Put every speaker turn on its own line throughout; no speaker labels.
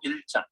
1장.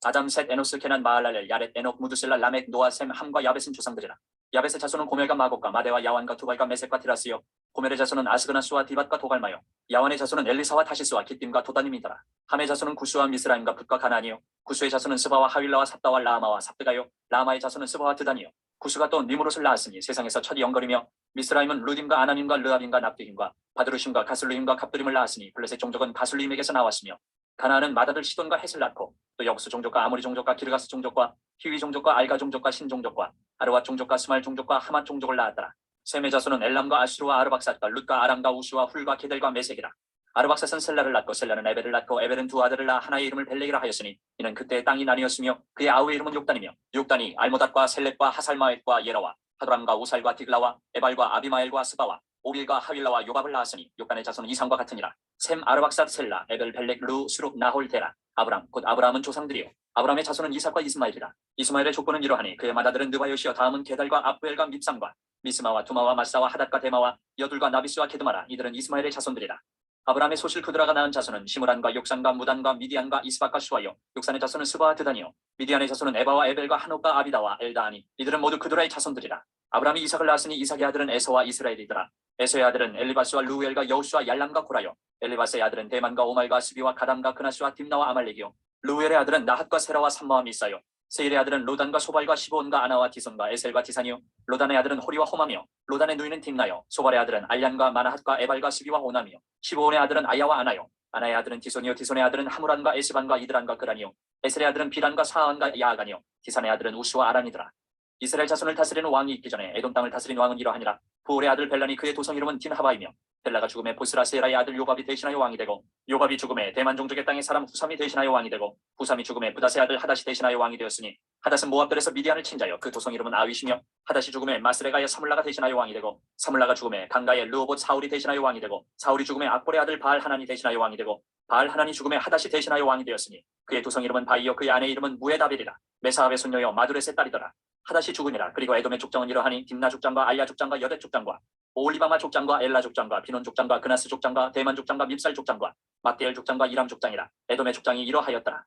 아담, 셋, 에노스, 케난, 마할랄엘, 야렛, 에녹, 무두셀라, 라멕, 노아, 셈, 함과 야벳은 조상들이라. 야벳의 자손은 고멜과 마곡과 마대와 야완과 두발과 메섹과 티라스요. 고멜의 자손은 아스그나스와 디밧과 도갈마요. 야완의 자손은 엘리사와 타시스와 깃딤과 도다님이더라. 함의 자손은 구스와 미스라임과 붓과 가나니요. 구스의 자손은 스바와 하윌라와 삽다와 라마와 삽드가요. 라마의 자손은 스바와 드다니요. 구스가 또 니무롯을 낳았으니 세상에서 첫 영거리며, 미스라임은 루딤과 아나님과 르압임과 납드힘과 바드루심과 가슬루임과 갑드림을 낳았으니 블레셋 종족은 가슬루임에게서 나왔으며, 가나안은 마다들 시돈과 헷을 낳고, 또 여부스 종족과 아모리 종족과 기르가스 종족과 히위 종족과 알가 종족과 신 종족과 아르왓 종족과 스말 종족과 하맛 종족을 낳았더라. 셈의 자손은 엘람과 아수르와 아르박삿과 룻과 아람과 우시와 훌과 게델과 메색이라. 아르박삿은 셀라를 낳고 셀라는 에벨을 낳고 에벨은 두 아들을 낳아 하나의 이름을 벨렉이라 하였으니, 이는 그때의 땅이 나뉘었으며 그의 아우의 이름은 욕단이며, 욕단이 알모닷과 셀렛과 하살마엣과 예라와 하도람과 우살과 디글라와 에발과 아비마엘과 스바와 오빌과 하윌라와 요밥을 낳았으니, 욕단의 자손은 이상과 같으니라. 셈, 아르박삿, 셀라, 에벨, 벨렉, 루, 수룹, 나홀, 데라. 아브람, 곧 아브라함은 조상들이요. 아브라함의 자손은 이삭과 이스마엘이라. 이스마엘의 족보는 이러하니 그의 맏아들은 느바요시여, 다음은 게달과 압부엘과 밉삼과 미스마와 두마와 마사와 하닷과 데마와 여둘과 나비스와 게드마라. 이들은 이스마엘의 자손들이라. 아브라함의 소실 그드라가 낳은 자손은 시므란과 욕산과 무단과 미디안과 이스박과 수아요. 욕산의 자손은 스바와 드다니요. 미디안의 자손은 에바와 에벨과 한옥과 아비다와 엘다하니, 이들은 모두 그드라의 자손들이라. 아브라함이 이삭을 낳았으니 이삭의 아들은 에서와 이스라엘이더라. 에서의 아들은 엘리바스와 루엘과 여우스와 얄람과 고라요. 엘리바스의 아들은 대만과 오말과 스비와 가담과 그나스와 딥나와 아말렉이요. 루엘의 아들은 나핫과 세라와 삼마와 미사요. 세일의 아들은 로단과 소발과 시보온과 아나와 디손과 에셀과 디산이요. 로단의 아들은 호리와 호마며, 로단의 누이는 딥나요. 소발의 아들은 알란과 마나핫과 에발과 스비와 오나미요. 시보온의 아들은 아야와 아나요. 아나의 아들은 디손이요. 디손의 아들은 하무란과 에스반과 이드란과 그란이요. 에셀의 아들은 비란과 사안과 야아간이요. 디산의 아들은 우스와 아란이더라. 이스라엘 자손을 다스리는 왕이 있기 전에 에돔 땅을 다스린 왕은 이러하니라. 부올의 아들 벨란이 그의 도성 이름은 딘하바이며, 벨라가 죽음에 보스라 세라의 아들 요밥이 대신하여 왕이 되고, 요밥이 죽음에 대만 종족의 땅의 사람 후삼이 대신하여 왕이 되고, 후삼이 죽음에 부닷의 아들 하닷이 대신하여 왕이 되었으니, 하닷은 모압들에서 미디안을 친 자여 그 도성 이름은 아윗이며, 하닷이 죽음에 마스레가의 사물라가 대신하여 왕이 되고, 사물라가 죽음에 강가의 르호봇 사울이 대신하여 왕이 되고, 사울이 죽음에 악볼의 아들 바알 하나니 대신하여 왕이 되고, 바알 하나니 죽음에 하닷이 대신하여 왕이 되었으니, 그의 도성 이름은 바이요 그의 아내 이름은 무에다벨이라. 메사압의 손녀여 마두렛의 딸이더라. 하닷이 죽으니라. 그리고 에돔의 족장은 이러하니, 딥나 족장과 알야 족장과 여댓 족장과 오올리바마 족장과 엘라 족장과 비논 족장과 그나스 족장과 대만 족장과 밉살 족장과 막디엘 족장과 이람 족장이라. 에돔의 족장이 이러하였더라.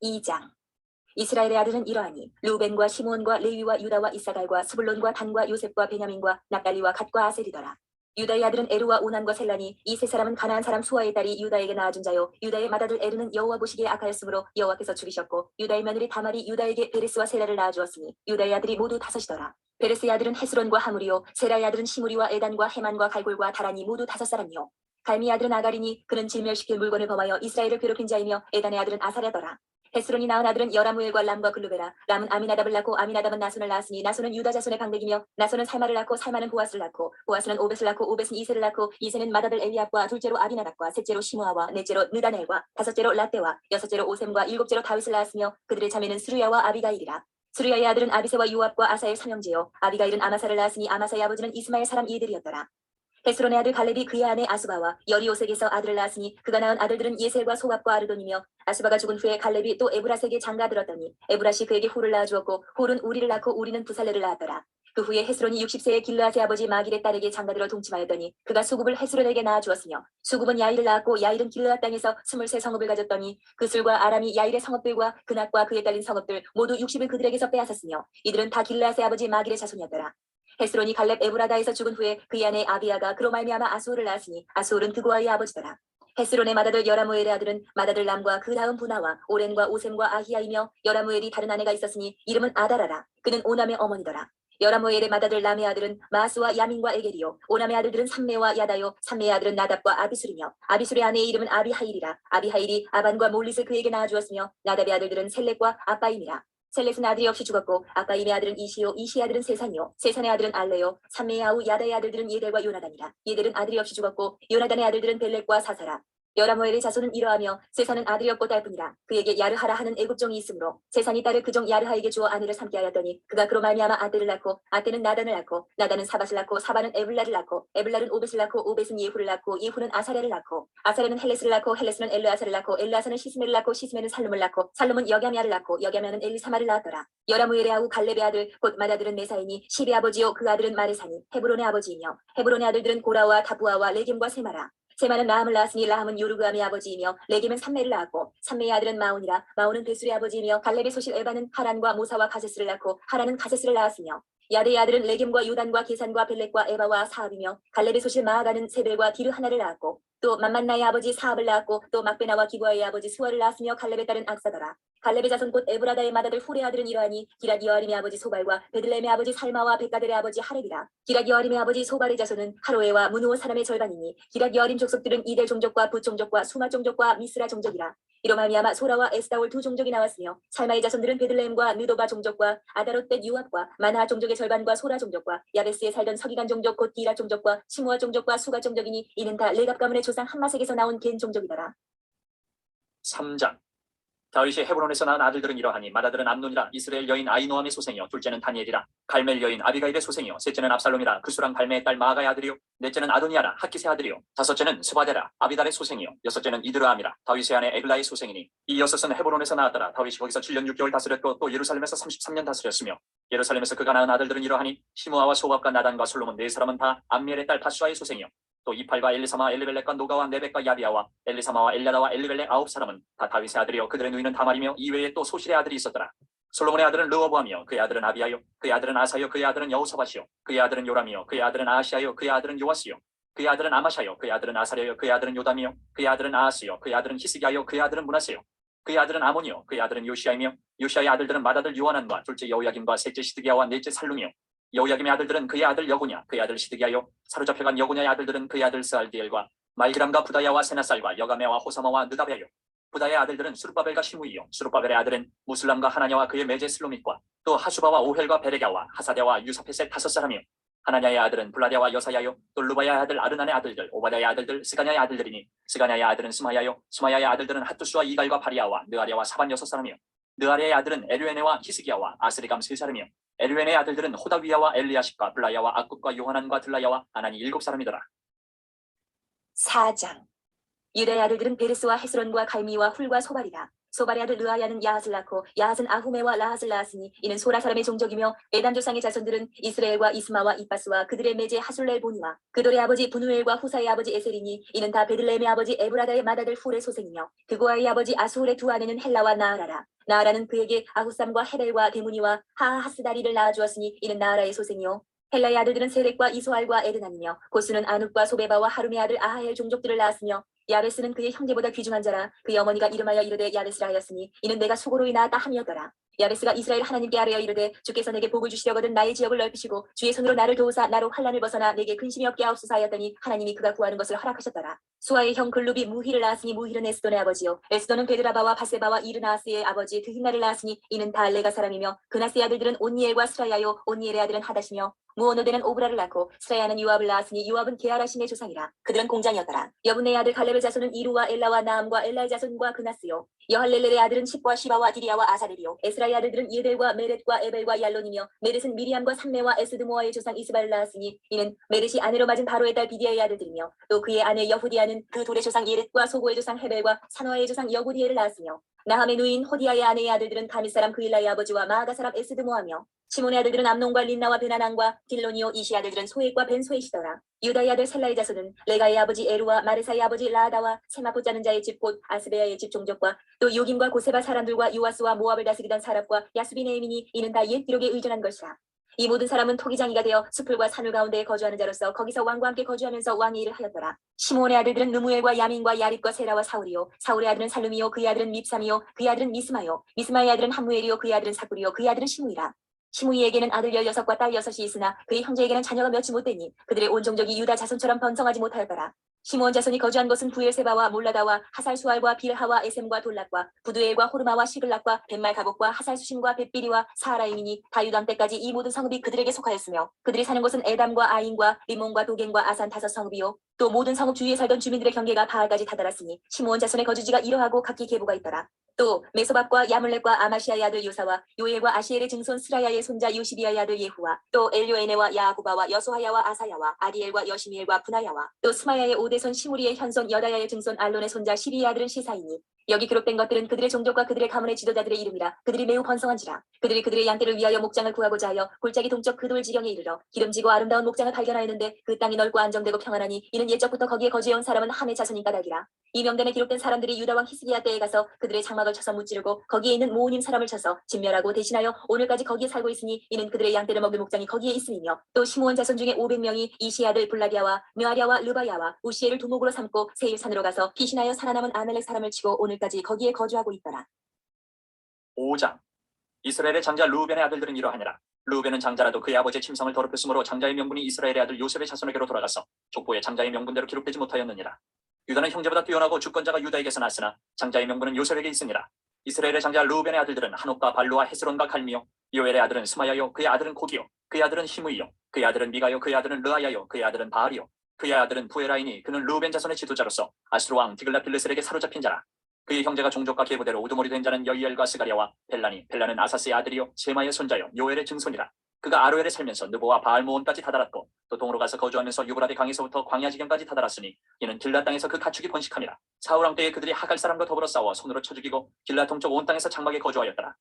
2장. 이스라엘의 아들은 이러하니, 루벤과 시므온과 레위와 유다와 이사갈과 스불론과 단과 요셉과 베냐민과 납달리와 갓과 아셀이더라. 유다의 아들은 에루와 오난과 셀라니, 이 세 사람은 가나안 사람 수아의 딸이 유다에게 낳아준 자요. 유다의 맏아들 에르는 여호와 보시기에 악하였으므로 여호와께서 죽이셨고, 유다의 며느리 다말이 유다에게 베레스와 셀라를 낳아주었으니, 유다의 아들이 모두 5이더라. 베레스의 아들은 헤스론과 하무리요. 세라의 아들은 시무리와 에단과 헤만과 갈골과 다란이 모두 5사람이요. 갈미의 아들은 아가리니, 그는 질멸시킬 물건을 범하여 이스라엘을 괴롭힌 자이며, 에단의 아들은 아사랴더라. 헤스론이 낳은 아들은 여라무엘과 람과 글루베라. 람은 아미나답을 낳고 아미나답은 나손을 낳았으니, 나손은 유다 자손의 방백이며, 나손은 살마를 낳고 살마는 보아스를 낳고, 보아스는 오벳을 낳고 오벳은 이세를 낳고, 이세는 맏아들 엘리압과 둘째로 아비나답과 셋째로 시므아와 넷째로 느다넬과 다섯째로 lat대와 여섯째로 오셈과 일곱째로 다윗을 낳았으며, 그들의 자매는 스루야와 아비가일이라. 스루야의 아들은 아비세와 요압과 아사의 삼형제요. 아비가일은 아마사를 낳았으니 아마사의 아버지는 이스마엘 사람 이들이었더라. 헤스론의 아들 갈렙이 그의 아내 아수바와 여리오색에서 아들을 낳았으니, 그가 낳은 아들들은 예셀과 소압과 아르돈이며, 아수바가 죽은 후에 갈렙이 또 에브라색에 장가들었더니 에브라시 그에게 훌을 낳아주었고, 훌은 우리를 낳고 우리는 부살레를 낳았더라. 그 후에 헤스론이 60세에 길르앗의 아버지 마길의 딸에게 장가들어 동침하였더니, 그가 수굽을 헤스론에게 낳아주었으며, 수굽은 야일을 낳았고, 야일은 길르앗 땅에서 23 성읍을 가졌더니, 그술과 아람이 야일의 성읍들과 그낫과 그에 딸린 성읍들 모두 60을 그들에게서 빼앗았으며, 이들은 다 길르앗의 아버지 마길의 자손이었더라. 헤스론이 갈렙 에브라다에서 죽은 후에 그의 아내 아비야가 그로 말미암아 아수올을 낳았으니, 아수올은 그고아의 아버지더라. 헤스론의 맏아들 여라무엘의 아들은 맏아들 람과 그 다음 부나와 오렌과 오셈과 아히야이며, 여라무엘이 다른 아내가 있었으니 이름은 아다라라. 그는 오남의 어머니더라. 여라무엘의 맏아들 람의 아들은 마스와 야민과 에겔이요. 오남의 아들들은 삼메와 야다요. 삼메의 아들은 나답과 아비술이며, 아비술의 아내의 이름은 아비하일이라. 아비하일이 아반과 몰릿을 그에게 낳아주었으며, 나답의 아들들은 셀렉과 아빠임이라. 셀렛은 아들이 없이 죽었고, 아빠임의 아들은 이시요. 이시의 아들은 세산이요. 세산의 아들은 알레요. 삼메의 아우 야다의 아들들은 예델과 요나단이라. 예델은 아들이 없이 죽었고, 요나단의 아들들은 벨렉과 사사라. 여라무엘의 자손은 이러하며, 세산은 아들이 없고 딸뿐이라. 그에게 야르하라 하는 애굽종이 있으므로, 세산이 딸을 그종 야르하에게 주어 아내를 삼게 하였더니, 그가 그로 말미암아 아떼를 낳고, 아떼는 나단을 낳고, 나단은 사밧을 낳고, 사밧은 에블라를 낳고, 에블라는 오벳을 낳고, 오벳은 예후를 낳고, 예후는 아사랴를 낳고, 아사랴는 헬레스를 낳고, 헬레스는 엘르아사를 낳고, 엘르아사는 시스메를 낳고, 시스메는 살룸을 낳고, 살룸은 여갸미아를 낳고, 여갸미아는 엘리사마를 낳았더라. 여라무엘의 아우 갈렙의 아들 곧 맏아들은 메사이니, 십의 아버지요 그 아들은 마레사니, 헤브론의 아버지이며, 헤브론의 아들들은 고라와 다부아와 레겜과 세마라. 세마는 라함을 낳았으니 라함은 요르그암의 아버지이며 레겜은 삼매를 낳았고 삼매의 아들은 마온이라 마온은 베술의 아버지이며 갈렙의 소실 에바는 하란과 모사와 가세스를 낳고 하란은 가세스를 낳았으며 야데의 아들은 레겜과 요단과 게산과 벨렉과 에바와 사압이며 갈렙의 소실 마아가는 세벨과 디르 하나를 낳았고 또 만만나의 아버지 사압을 낳았고 또 막베나와 기부아의 아버지 수아를 낳았으며 갈렙의 딸은 악사더라. 갈렙의 자손 곧 에브라다의 맏아들 후레 아들은 이러하니 기랏 여아림의 아버지 소발과 베들레헴의 아버지 살마와 베가델의 아버지 하렙이라. 기랏 여아림의 아버지 소발의 자손은 하로에와 무누오 사람의 절반이니 기랏 여아림 족속들은 이델 종족과 붓 종족과 수마 종족과 미스라 종족이라. 이로 말미암아 소라와 에스다올 두 종족이 나왔으며 살마의 자손들은 베들레헴과 느도바 종족과 아다롯벳 유압과 마나 종족의 절반과 소라 종족과 야베스에 살던 서기관 종족 곧 디라 종족과 시무아 종족과 수가 종족이니 이는 다 레갑 가문의 조상 한마색에서 나온 겐 종족이더라.
3장. 다윗이 헤브론에서 낳은 아들들은 이러하니 맏아들은 암논이라 이스라엘 여인 아이노함의 소생이요 둘째는 다니엘이라 갈멜 여인 아비가일의 소생이요 셋째는 압살롬이라 그수랑 갈메의 딸 마아가의 아들이요 넷째는 아도니아라 학기스의 아들이요 다섯째는 스바데라 아비달의 소생이요 여섯째는 이드르암이라 다윗의 아내 에글라의 소생이니 이 여섯은 헤브론에서 낳았더라. 다윗이 거기서 7년 6개월 다스렸고 또 예루살렘에서 33년 다스렸으며 예루살렘에서 그가 낳은 아들들은 이러하니 시므아와 소갑과 나단과 솔로몬 네 사람은 다 암미엘의 딸 파수아의 소생이요 또 이팔과 엘리사마 엘리벨렉과 노가와 네벡과 야비아와 엘리사마와 엘랴다와 엘리벨렉 9사람은 다 다윗의 아들이요 그들의 누이는 다말이며 이외에 또 소실의 아들이 있었더라. 솔로몬의 아들은 르호보암이요 그의 아들은 아비야요 그의 아들은 아사요 그의 아들은 여호사밧이요 그의 아들은 요람이요 그의 아들은 아하시아요 그의 아들은 요아스요 그의 아들은 아마샤요 그의 아들은 아사랴요 그의 아들은 요담이요 그의 아들은 아하스요 그의 아들은 히스기야요 그의 아들은 므낫세요 그의 아들은 아몬이요 그의 아들은 요시아이며 요시아의 아들들은 맏아들 요하난과 둘째 여호야김과 셋째 시드기야와 넷째 살룸이요 여호야김의 아들들은 그의 아들 여고냐 그의 아들 시드기야요 사로잡혀간 여고냐의 아들들은 그의 아들 스알디엘과 말기람과 부다야와 세나살과 여가메와 호사마와 느다베요 부다의 아들들은 수르바벨과 시므이요 수르바벨의 아들은 무슬람과 하나냐와 그의 매제 슬로밋과 또 하수바와 오헬과 베레갸와 하사랴와 유사펫의 5사람이요 하나냐의 아들은 블라랴와 여사야요 또 루바야의 아들 아르난의 아들들 오바댜의 아들들 스가냐의 아들들이니 스가냐의 아들은 스마야요 스마야의 아들들은 핫두스와 이갈과 바리아와 느아랴와 사반 6사람이요 느아랴의 아들은 에르에네와 히스기야와 아스리감 3사람이요 에르에네의 아들들은 호다위야와 엘리야십과 블라야와 악굽과 요하난과 들라야와 아나니 7사람이더라.
4장. 유다의 아들들은 베레스와 헤스론과 갈미와 훌과 소발이다. 소발의 아들 르아야는 야핫을 낳고 야핫은 아후메와 라핫을 낳았으니 이는 소라 사람의 종족이며 에단 조상의 자손들은 이스라엘과 이스마와 이빠스와 그들의 매제 하술렐 보니와 그돌의 아버지 분우엘과 후사의 아버지 에셀이니 이는 다 베들레헴의 아버지 에브라다의 맏아들 훌의 소생이며 그고아의 아버지 아수hul의 두 아내는 헬라와 나아라라. 나아라는 그에게 아후삼과 헤벨과 데무니와 하하스다리를 낳아주었으니 이는 나아라의 소생이요 헬라의 아들들은 세렉과 이소알과 에드난이며 고스는 아눕과 소베바와 하룸의 아들 아하엘 종족들을 낳았으며 야베스는 그의 형제보다 귀중한 자라. 그의 어머니가 이름하여 이르되 야베스라 하였으니 이는 내가 수고로이 낳았다 함이었더라. 야베스가 이스라엘 하나님께 아뢰어 이르되 주께서 내게 복을 주시려거든 나의 지역을 넓히시고 주의 손으로 나를 도우사 나로 환난을 벗어나 내게 근심이 없게 하옵소서 하였더니 하나님이 그가 구하는 것을 허락하셨더라. 수아의 형 글룹이 무히를 낳았으니 무히는 에스돈의 아버지요 에스돈은 베드라바와 바세바와 이르나스의 아버지 드힌나를 낳았으니 이는 다 레가 사람이며 그나스의 아들들은 온니엘과 스라야요 온니엘의 아들은 하다시며 무오노데는 오브라를 낳고 스라야는 유압을 낳았으니 유압은 게하라심의 조상이라. 그들은 공장이었더라. 여분의 아들 갈렙의 자손은 이루와 엘라와 나암과 엘라의 자손과 그나스요 여할렐렐의 아들은 십과 시바와 디리아와 아사렐이요 에스라의 아들들은 예델과 메렛과 에벨과 얄론이며 메렛은 미리암과 삼메와 에스드모아의 조상 이스바를 낳았으니 이는 메렛이 아내로 맞은 바로의 딸 비디아의 아들들이며 또 그의 아내 여후디아는 그 돌의 조상 예렛과 소고의 조상 헤벨과 산화의 조상 여구디엘을 낳았으며 나함의 누인 호디아의 아내의 아들들은 가밋 사람 그일라의 아버지와 마아가 사람 에스드모아며 시몬의 아들들은 암논과 린나와 베나난과 딜로니오 이시 아들들은 소액과 벤소액이더라. 유다의 아들 셀라의 자손은 레가의 아버지 에루와 마르사의 아버지 라아다와 세마포 짜는 자의 집 곧 아스베야의 집 종족과 또 요김과 고세바 사람들과 요아스와 모압을 다스리던 사랍과 야스비네임이니 이는 다 옛 기록에 의존한 것이라. 이 모든 사람은 토기장이가 되어 숲을과 산을 가운데에 거주하는 자로서 거기서 왕과 함께 거주하면서 왕의 일을 하였더라. 시몬의 아들들은 느무엘과 야민과 야립과 세라와 사울이요 사울의 아들은 살룸이요 그의 아들은 밉삼이요 그의 아들은 미스마요 미스마의 아들은 함무엘이요 그의 아들은 사구리요 그의 아들은 시므이라. 시므이에게는 아들 16과 딸 6이 있으나 그의 형제에게는 자녀가 몇이 못되니 그들의 온 종족이 유다 자손처럼 번성하지 못하였더라. 시므온 자손이 거주한 곳은 부엘세바와 몰라다와 하살수알과 빌하와 에셈과 돌락과 부두엘과 호르마와 시글락과 벳말가복과 하살수심과 벳비리와 사하라임이니 다유담 때까지 이 모든 성읍이 그들에게 속하였으며 그들이 사는 곳은 에담과 아인과 리몬과 도겐과 아산 5성읍이요 또 모든 성읍 주위에 살던 주민들의 경계가 바알까지 다다랐으니 시므온 자손의 거주지가 이러하고 각기 계보가 있더라. 또 메소밥과 야물렉과 아마시아의 아들 요사와 요엘과 아시엘의 증손 스라야의 손자 요시비아의 아들 예후와 또 엘요에네와 야구바와 여소하야와 아사야와 아디엘과 여시미엘과 분하야와 또 스마야의 오대손 시무리의 현손 여다야의 증손 알론의 손자 시리의 아들은 시사이니 여기 기록된 것들은 그들의 종족과 그들의 가문의 지도자들의 이름이라. 그들이 매우 번성한지라. 그들이 그들의 양떼를 위하여 목장을 구하고자 하여 골짜기 동쪽 그 돌 지경에 이르러 기름지고 아름다운 목장을 발견하였는데 그 땅이 넓고 안정되고 평안하니 이는 옛적부터 거기에 거주해온 사람은 함의 자손인 까닭이라. 이 명단에 기록된 사람들이 유다 왕 히스기야 때에 가서 그들의 장막을 쳐서 무찌르고 거기에 있는 모우님 사람을 쳐서 진멸하고 대신하여 오늘까지 거기에 살고 있으니 이는 그들의 양떼를 먹일 목장이 거기에 있음이며 또 시므온 자손 중에 500명이 이시 아들 블라기야와 므아랴와 르바야와 우시엘을 두목으로 삼고 세일 산으로 가서 피신하여 살아남은 아멜렉 사람을 치고 오늘까지 거기에 거주하고 있더라.
5장. 이스라엘의 장자 루벤의 아들들은 이러하니라. 루벤은 장자라도 그의 아버지의 침상을 더럽혔으므로 장자의 명분이 이스라엘의 아들 요셉의 자손에게로 돌아가서 족보에 장자의 명분대로 기록되지 못하였느니라. 유다는 형제보다 뛰어나고 주권자가 유다에게서 났으나 장자의 명분은 요셉에게 있으니라. 이스라엘의 장자 루벤의 아들들은 한옥과 발루와 헤스론과 갈미요. 요엘의 아들은 스마야요. 그의 아들은 고기요. 그의 아들은 히므이요. 그의 아들은 미가요. 그의 아들은 르아야요. 그의 아들은 바알이요. 그의 아들은 부에라이니 그는 루벤 자손의 지도자로서 아수르 왕 디글라필레셀에게 사로잡힌 자라. 그의 형제가 종족과 계보대로 우두머리 된 자는 여이엘과 스가랴와 벨라니. 벨라는 아사스의 아들이요 세마의 손자요 요엘의 증손이라. 그가 아로엘에 살면서 느보와 바알모온까지 다다랐고 또 동으로 가서 거주하면서 유브라데 강에서부터 광야 지경까지 다다랐으니 이는 길라 땅에서 그 가축이 번식함이라. 사울 왕 때에 그들이 하갈 사람과 더불어 싸워 손으로 쳐 죽이고 길라 동쪽 온 땅에서 장막에 거주하였더라.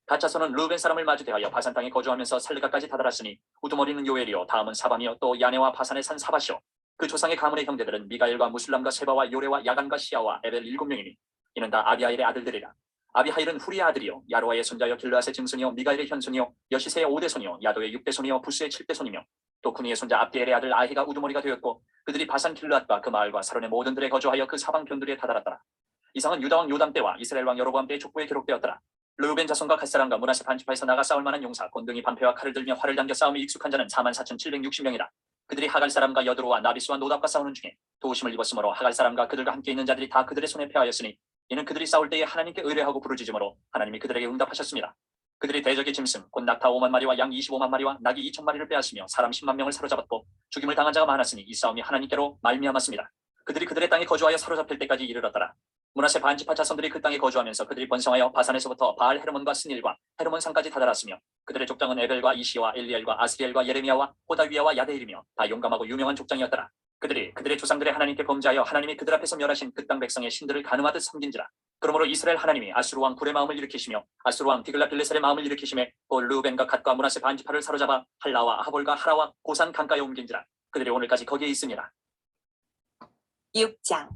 가차손은 루벤 사람을 마주대하여 바산 땅에 거주하면서 살르가까지 다다랐으니 우두머리는 요엘이요 다음은 사밤이요 또 야네와 바산의 산 사바시요. 그 조상의 가문의 형제들은 미가엘과 무술람과 세바와 요레와 야간과 시아와 에벨 7명이니 이는 다 아비하일의 아들들이라. 아비하일은 후리의 아들이요 야로아의 손자여 길르앗의 증손이요 미가엘의 현손이요 여시세의 5대 손이요 야도의 6대 손이요 부스의 7대 손이며 또 쿠니의 손자 압디엘의 아들 아히가 우두머리가 되었고 그들이 바산 길르앗과 그 마을과 사론의 모든 들에 거주하여 그 사방 변두리에 다다랐더라. 이상은 유다 왕 요담 때와 이스라엘 왕 여로보암 때의 족보에 기록되었더라. 르우벤 자손과 갓사람과 므낫세 반지파에서 나가 싸울 만한 용사 곤등이 방패와 칼을 들며 활을 당겨 싸움에 익숙한 자는 44,760명이라. 그들이 하갈 사람과 여드로와 나비스와 노답과 싸우는 중에 도우심을 입었으므로 하갈 사람과 그들과 함께 있는 자들이 다 그들의 손에 패하였으니 이는 그들이 싸울 때에 하나님께 의뢰하고 부르짖음으로 하나님이 그들에게 응답하셨습니다. 그들이 대적의 짐승 곧 낙타 5만 마리와 양 25만 마리와 낙이 2천 마리를 빼앗으며 사람 10만 명을 사로잡았고 죽임을 당한 자가 많았으니 이 싸움이 하나님께로 말미암았습니다. 그들이 그들의 땅에 거주하여 사로잡힐 때까지 이르렀더라. 므낫세 반지파 자손들이 그 땅에 거주하면서 그들이 번성하여 바산에서부터 바알 헤르몬과 스닐과 헤르몬 산까지 다다랐으며 그들의 족장은 에벨과 이시와 엘리엘과 아스리엘과 예레미야와 호다위야와 야데일이며 다 용감하고 유명한 족장이었더라. 그들이 그들의 조상들의 하나님께 범죄하여 하나님이 그들 앞에서 멸하신 그 땅 백성의 신들을 가늠하듯 섬긴지라. 그러므로 이스라엘 하나님이 아수르 왕 굴의 마음을 일으키시며 아수르 왕 디글라필레셀의 마음을 일으키심에 곧 르우벤과 갓과 므낫세 반지파를 사로잡아 할라와 아하볼과 하라와 고산 강가에 옮긴지라. 그들이 오늘까지 거기에 있으니라.
6장.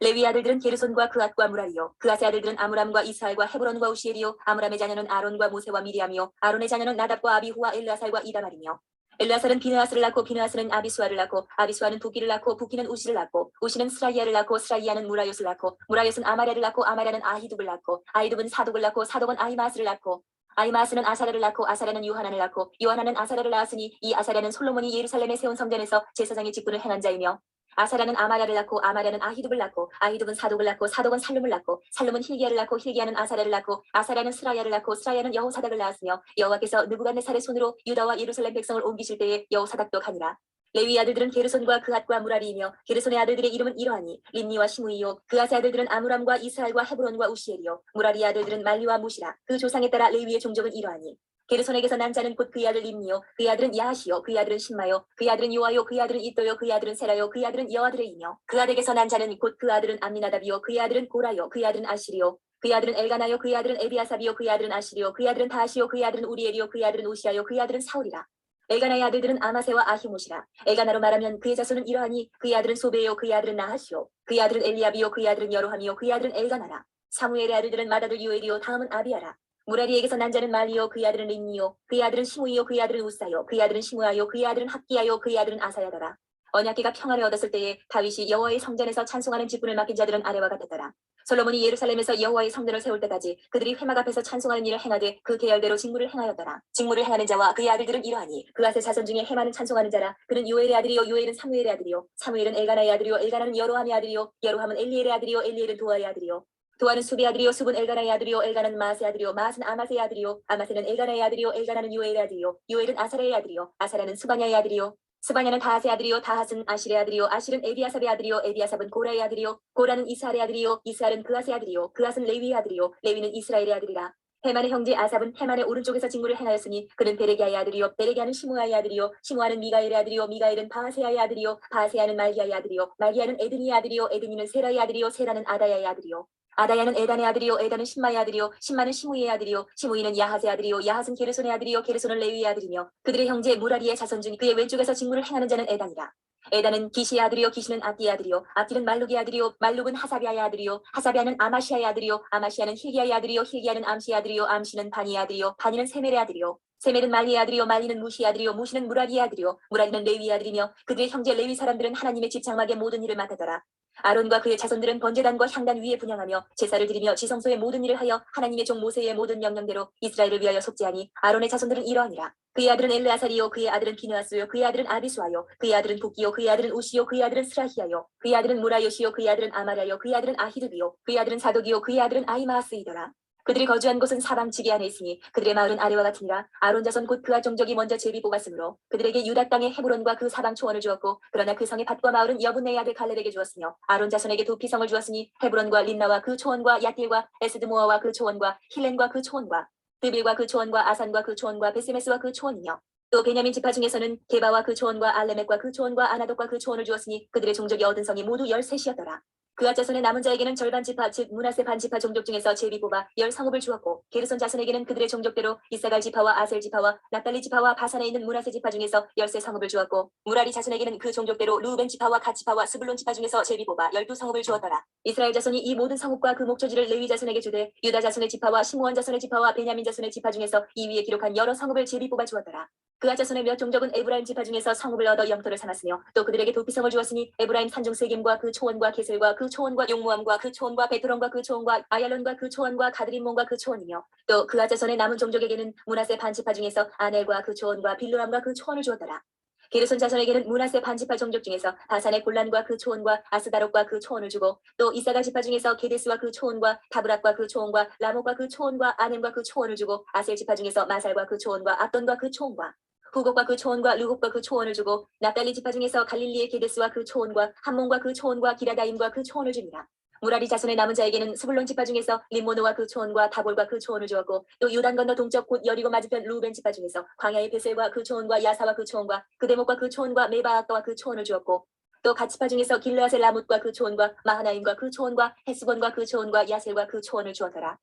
레위 아들들은 게르손과 그앗과 무라리요 그앗의 아들들은 아므람과 이스할과 헤브론과 우시엘이요 아므람의 자녀는 아론과 모세와 미리암이요 아론의 자녀는 나답과 아비후와 엘르아살과 이다말이며 엘르아살은 비느하스를 낳고 비느하스는 아비수아를 낳고 아비수아는 부기를 낳고 부기는 우시를 낳고 우시는 스라이야를 낳고 스라이야는 무라요스를 낳고 무라요스는 아마랴를 낳고 아마랴는 아히둡을 낳고 아히둡은 사독을 낳고 사독은 아히마스를 낳고 아히마스는 아사랴를 낳고 아사랴는 요하난을 낳고 요하난은 아사랴를 낳았으니 이 아사랴는 솔로몬이 예루살렘에 세운 성전에서 제사장의 직분을 행한 자이며 아사랴는 아마랴를 낳고 아마랴는 아히둡을 낳고 아히둡은 사독을 낳고 사독은 살룸을 낳고 살룸은 힐기야를 낳고 힐기야는 아사랴를 낳고 아사랴는 스라야를 낳고 스라야는 여호사닥을 낳았으며 여호와께서 느부갓네살의 손으로 유다와 예루살렘 백성을 옮기실 때에 여호사닥도 가니라. 레위 아들들은 게르손과 그앗과 무라리이며 게르손의 아들들의 이름은 이러하니 린니와 시므이요 그앗의 아들들은 아므람과 이스할과 헤브론과 우시엘이요 무라리의 아들들은 말리와 무시라. 그 조상에 따라 레위의 종족은 이러하니 게르손에게서 난 자는 곧 그의 아들 림니요 그의 아들은 야하시요 그의 아들은 신마요 그의 아들은 요아요 그의 아들은 이또요 그의 아들은 세라요 그의 아들은 여아들의이며 그 아들에게서 난 자는 곧 그 아들은 암미나답이요 그의 아들은 고라요 그의 아들은 아시리요 그의 아들은 엘가나요 그의 아들은 에비아삽이요 그의 아들은 아시리요 그의 아들은 다하시요 그의 아들은 우리엘이요 그의 아들은 우시아요 그의 아들은 사울이라. 엘가나의 아들들은 아마세와 아히못이라. 엘가나로 말하면 그의 자손은 이러하니 그의 아들은 소베요 그의 아들은 나하시요 그의 아들은 엘리압이요 그의 아들은 여로함이요 그의 아들은 엘가나라. 사무엘의 아들들은 마다들 요엘이요 다음은 아비아라. 무라리에게서 난 자는 말리요 그의 아들은 린니요 그의 아들은 시므이요 그의 아들은 우사요 그의 아들은 시므아요 그의 아들은 학기야요 그의 아들은 아사야더라. 언약궤가 평화를 얻었을 때에 다윗이 여호와의 성전에서 찬송하는 직분을 맡긴 자들은 아래와 같았더라. 솔로몬이 예루살렘에서 여호와의 성전을 세울 때까지 그들이 회막 앞에서 찬송하는 일을 행하되 그 계열대로 직무를 행하였더라. 직무를 행하는 자와 그의 아들들은 이러하니 그앗의 자손 중에 헤만은 찬송하는 자라. 그는 요엘의 아들이요 요엘은 사무엘의 아들이요 사무엘은 엘가나의 아들이요 엘가나는 여로함의 아들이요 여로함은 엘리엘의 아들이요 엘리엘은 도아의 아들이요 도아는 수비의 아들이요 숲은 엘가나의 아들이요 엘가나는 마아스의 아들이요 마아스는 아마세의 아들이요 아마세는 엘가나의 아들이요 엘가나는 요엘의 아들이요 요엘은 아사랴의 아들이요 아사랴는 스바냐의 아들이요 스바냐는 다핫의 아들이요 다핫은 아실의 아들이요 아실은 에비아삽의 아들이요 에비아삽은 고라의 아들이요 고라는 이스할의 아들이요 이스할은 그앗의 아들이요 그앗은 레위의 아들이요 레위는 이스라엘의 아들이라. 헤만의 형제 아삽은 헤만의 오른쪽에서 직무를 행하였으니 그는 베레기야의 아들이요 베레기야는 시므아의 아들이요 시므아는 미가엘의 아들이요 미가엘은 바하세야의 아들이요 바하세야는 말기야의 아들이요 말기야는 에드니의 아들이요 에드니는 세라의 아들이요 세라는 아다야의 아들이요 아다야는 에단의 아들이요 에단은 신마의 아들이요 신마는 시므이의 아들이요 시므이는 야핫의 아들이요 야핫은 게르손의 아들이요 게르손은 레위의 아들이며 그들의 형제 무라리의 자손 중 그의 왼쪽에서 직무를 행하는 자는 에단이라. 에단은 기시의 아들이요 기시는 아띠의 아들이요 아띠는 말룩의 아들이요 말룩은 하사비아의 아들이요 하사비아는 아마시아의 아들이요 아마시아는 힐기야의 아들이요 힐기야는 암시의 아들이요 암시는 바니의 아들이요 바니는 세멜의 아들이요 세멜은 말리의 아들이요 말리는 무시의 아들이요 무시는 무라리의 아들이요 무라리는 레위의 아들이며 그들의 형제 레위 사람들은 하나님의 집 장막의 모든 일을 맡았더라. 아론과 그의 자손들은 번제단과 향단 위에 분향하며 제사를 드리며 지성소의 모든 일을 하여 하나님의 종 모세의 모든 명령대로 이스라엘을 위하여 속죄하니 아론의 자손들은 이러하니라. 그의 아들은 엘르아살이요 그의 아들은 비느하스요 그의 아들은 아비수아요 그의 아들은 복기요 그의 아들은 우시요 그의 아들은 스라히야요 그의 아들은 무라요시요 그의 아들은 아마랴요 그의 아들은 아히두비요 그의 아들은 사독이요 그의 아들은 아이마하스이더라. 그들이 거주한 곳은 사방지기 안에 있으니 그들의 마을은 아래와 같으니라. 아론 자손 곧 그와 종족이 먼저 제비 뽑았으므로 그들에게 유다 땅의 헤브론과 그 사방 초원을 주었고 그러나 그 성의 밭과 마을은 여분의 아들 갈렙에게 주었으며 아론 자손에게 도피성을 주었으니 헤브론과 린나와 그 초원과 야딜과 에스드모아와 그 초원과 힐렌과 그 초원과 드빌과 그 초원과 아산과 그 초원과 베세메스와 그 초원이며 또 베냐민 지파 중에서는 게바와 그 초원과 알레멕과 그 초원과 아나돗과 그 초원을 주었으니 그들의 종족이 얻은 성이 모두 13이었더라. 그앗 자손의 남은 자에게는 절반 지파 즉 므낫세 반 지파 종족 중에서 제비 뽑아 10성읍을 주었고 게르손 자손에게는 그들의 종족대로 이사갈 지파와 아셀 지파와 납달리 지파와 바산에 있는 므낫세 지파 중에서 13성읍을 주었고 무라리 자손에게는 그 종족대로 루벤 지파와 갓 지파와 스불론 지파 중에서 제비 뽑아 12성읍을 주었더라. 이스라엘 자손이 이 모든 성읍과 그 목초지를 레위 자손에게 주되 유다 자손의 지파와 시므온 자손의 지파와 베냐민 자손의 지파 중에서 이 위에 기록한 여러 성읍을 제비 뽑아 주었더라. 그앗 자손의 몇 종족은 에브라임 지파 중에서 성읍을 얻어 영토를 삼았으며 또 그들에게 도피성을 주었으니 에브라임 산중 세겜과 그 초원과 게셀과 그 초원과 용무암과 그 초원과 베트론과 그 초원과 아얄론과 그 초원과 가드림몬과 그 초원이며 또 그앗 자손의 남은 종족에게는 므낫세 반 지파 중에서 아넬과 그 초원과 빌르암과 그 초원을 주었더라. 게르손 자손에게는 므낫세 반 지파 종족 중에서 바산의 골란과 그 초원과 아스다롯과 그 초원을 주고 또 이사갈 지파 중에서 게데스와 그 초원과 다브락과 그 초원과 라목과 그 초원과 아넴과 그 초원을 주고 아셀 지파 중에서 마살과 그 초원과 압돈과 그 초원과 후곡과 그 초원과 르곡과 그 초원을 주고 납달리 지파 중에서 갈릴리의 게데스와 그 초원과 함몬과 그 초원과 기라다임과 그 초원을 줍니다. 무라리 자손의 남은 자에게는 스불론 지파 중에서 림모노와 그 초원과 다볼과 그 초원을 주었고 또 요단 건너 동쪽 곧 여리고 맞은편 루벤 지파 중에서 광야의 베셀과 그 초원과 야사와 그 초원과 그데목과 그 초원과 메바아까와 그 초원을 주었고 또 갓지파 중에서 길르앗의 라뭇과 그 초원과 마하나임과 그 초원과 헤스본과 그 초원과 야셀과 그 초원을 주었더라.